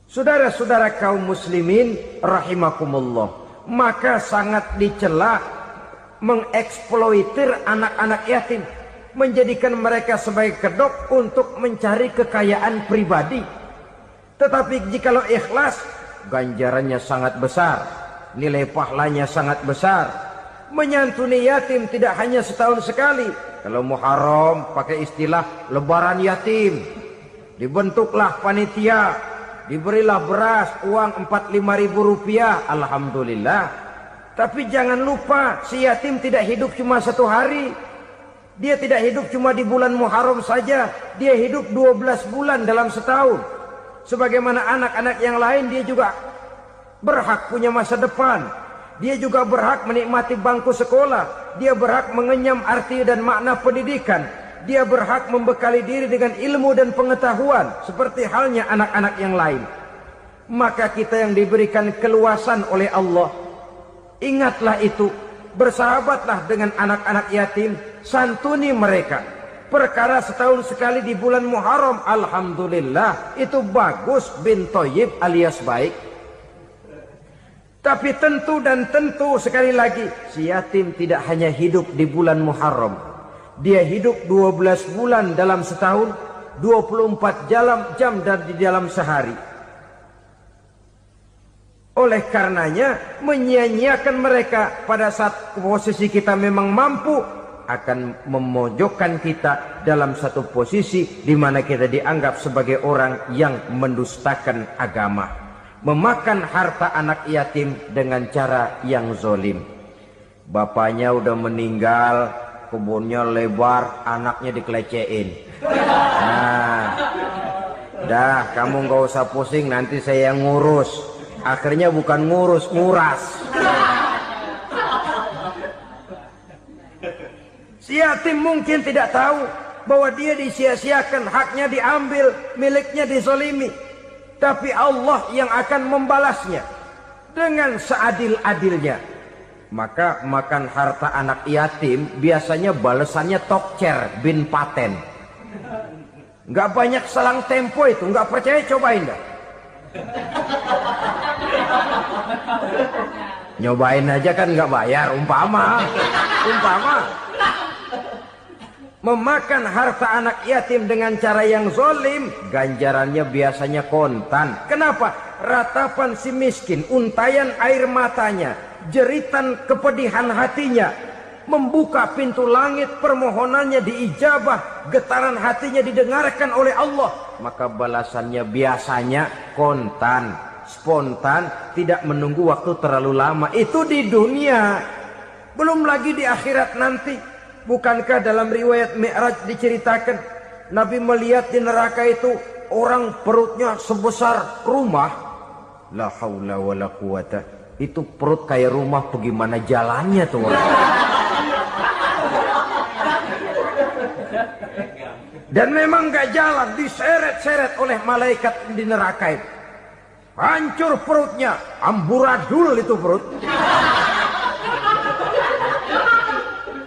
Speaker 1: Saudara-saudara kaum muslimin rahimakumullah, maka sangat dicela mengeksploitir anak-anak yatim, menjadikan mereka sebagai kedok untuk mencari kekayaan pribadi. Tetapi jikalau ikhlas, ganjarannya sangat besar, nilai pahalanya sangat besar. Menyantuni yatim tidak hanya setahun sekali. Kalau Muharram pakai istilah lebaran yatim. Dibentuklah panitia, diberilah beras, uang 4-5 ribu rupiah, alhamdulillah. Tapi jangan lupa, si yatim tidak hidup cuma satu hari. Dia tidak hidup cuma di bulan Muharram saja. Dia hidup 12 bulan dalam setahun. Sebagaimana anak-anak yang lain, dia juga berhak punya masa depan. Dia juga berhak menikmati bangku sekolah. Dia berhak mengenyam arti dan makna pendidikan. Dia berhak membekali diri dengan ilmu dan pengetahuan, seperti halnya anak-anak yang lain. Maka kita yang diberikan keluasan oleh Allah, ingatlah itu. Bersahabatlah dengan anak-anak yatim, santuni mereka. Perkara setahun sekali di bulan Muharram, alhamdulillah, itu bagus, bin Thayyib alias baik. Tapi tentu dan tentu sekali lagi, si yatim tidak hanya hidup di bulan Muharram. Dia hidup 12 bulan dalam setahun, 24 jam di dalam sehari. Oleh karenanya, menyia-nyiakan mereka pada saat posisi kita memang mampu, akan memojokkan kita dalam satu posisi di mana kita dianggap sebagai orang yang mendustakan agama. Memakan harta anak yatim dengan cara yang zolim. Bapaknya udah meninggal, kebunnya lebar, anaknya dikelecehin. Nah, dah kamu gak usah pusing, nanti saya yang ngurus. Akhirnya bukan ngurus, nguras. Si yatim mungkin tidak tahu bahwa dia disia-siakan, haknya diambil, miliknya dizolimi. Tapi Allah yang akan membalasnya dengan seadil-adilnya. Maka makan harta anak yatim biasanya balasannya tokcer bin paten. Nggak banyak selang tempo itu, nggak percaya cobain dah. Nyobain aja kan nggak bayar, umpama. Memakan harta anak yatim dengan cara yang zolim, ganjarannya biasanya kontan. Kenapa? Ratapan si miskin, untayan air matanya, jeritan kepedihan hatinya, membuka pintu langit, permohonannya diijabah, getaran hatinya didengarkan oleh Allah, maka balasannya biasanya kontan, spontan, tidak menunggu waktu terlalu lama. Itu di dunia, belum lagi di akhirat nanti. Bukankah dalam riwayat Mi'raj diceritakan Nabi melihat di neraka itu orang perutnya sebesar rumah? La haula wala quwata. Itu perut kayak rumah, bagaimana jalannya tuh orang? Dan memang gak jalan, diseret-seret oleh malaikat di neraka itu. Hancur perutnya, amburadul itu perut.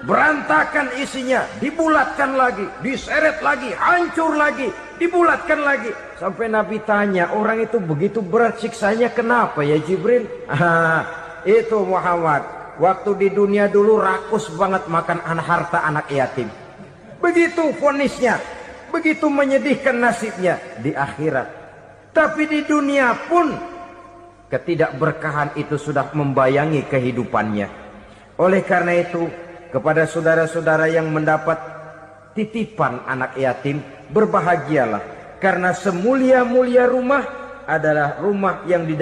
Speaker 1: Berantakan isinya, dibulatkan lagi, diseret lagi, hancur lagi, dibulatkan lagi. Sampai Nabi tanya, orang itu begitu berat siksanya kenapa ya Jibril? Itu Muhammad, waktu di dunia dulu rakus banget makan harta anak yatim. Begitu vonisnya, begitu menyedihkan nasibnya di akhirat. Tapi di dunia pun ketidakberkahan itu sudah membayangi kehidupannya. Oleh karena itu, kepada saudara-saudara yang mendapat titipan anak yatim, berbahagialah, karena semulia-mulia rumah adalah rumah yang di dalam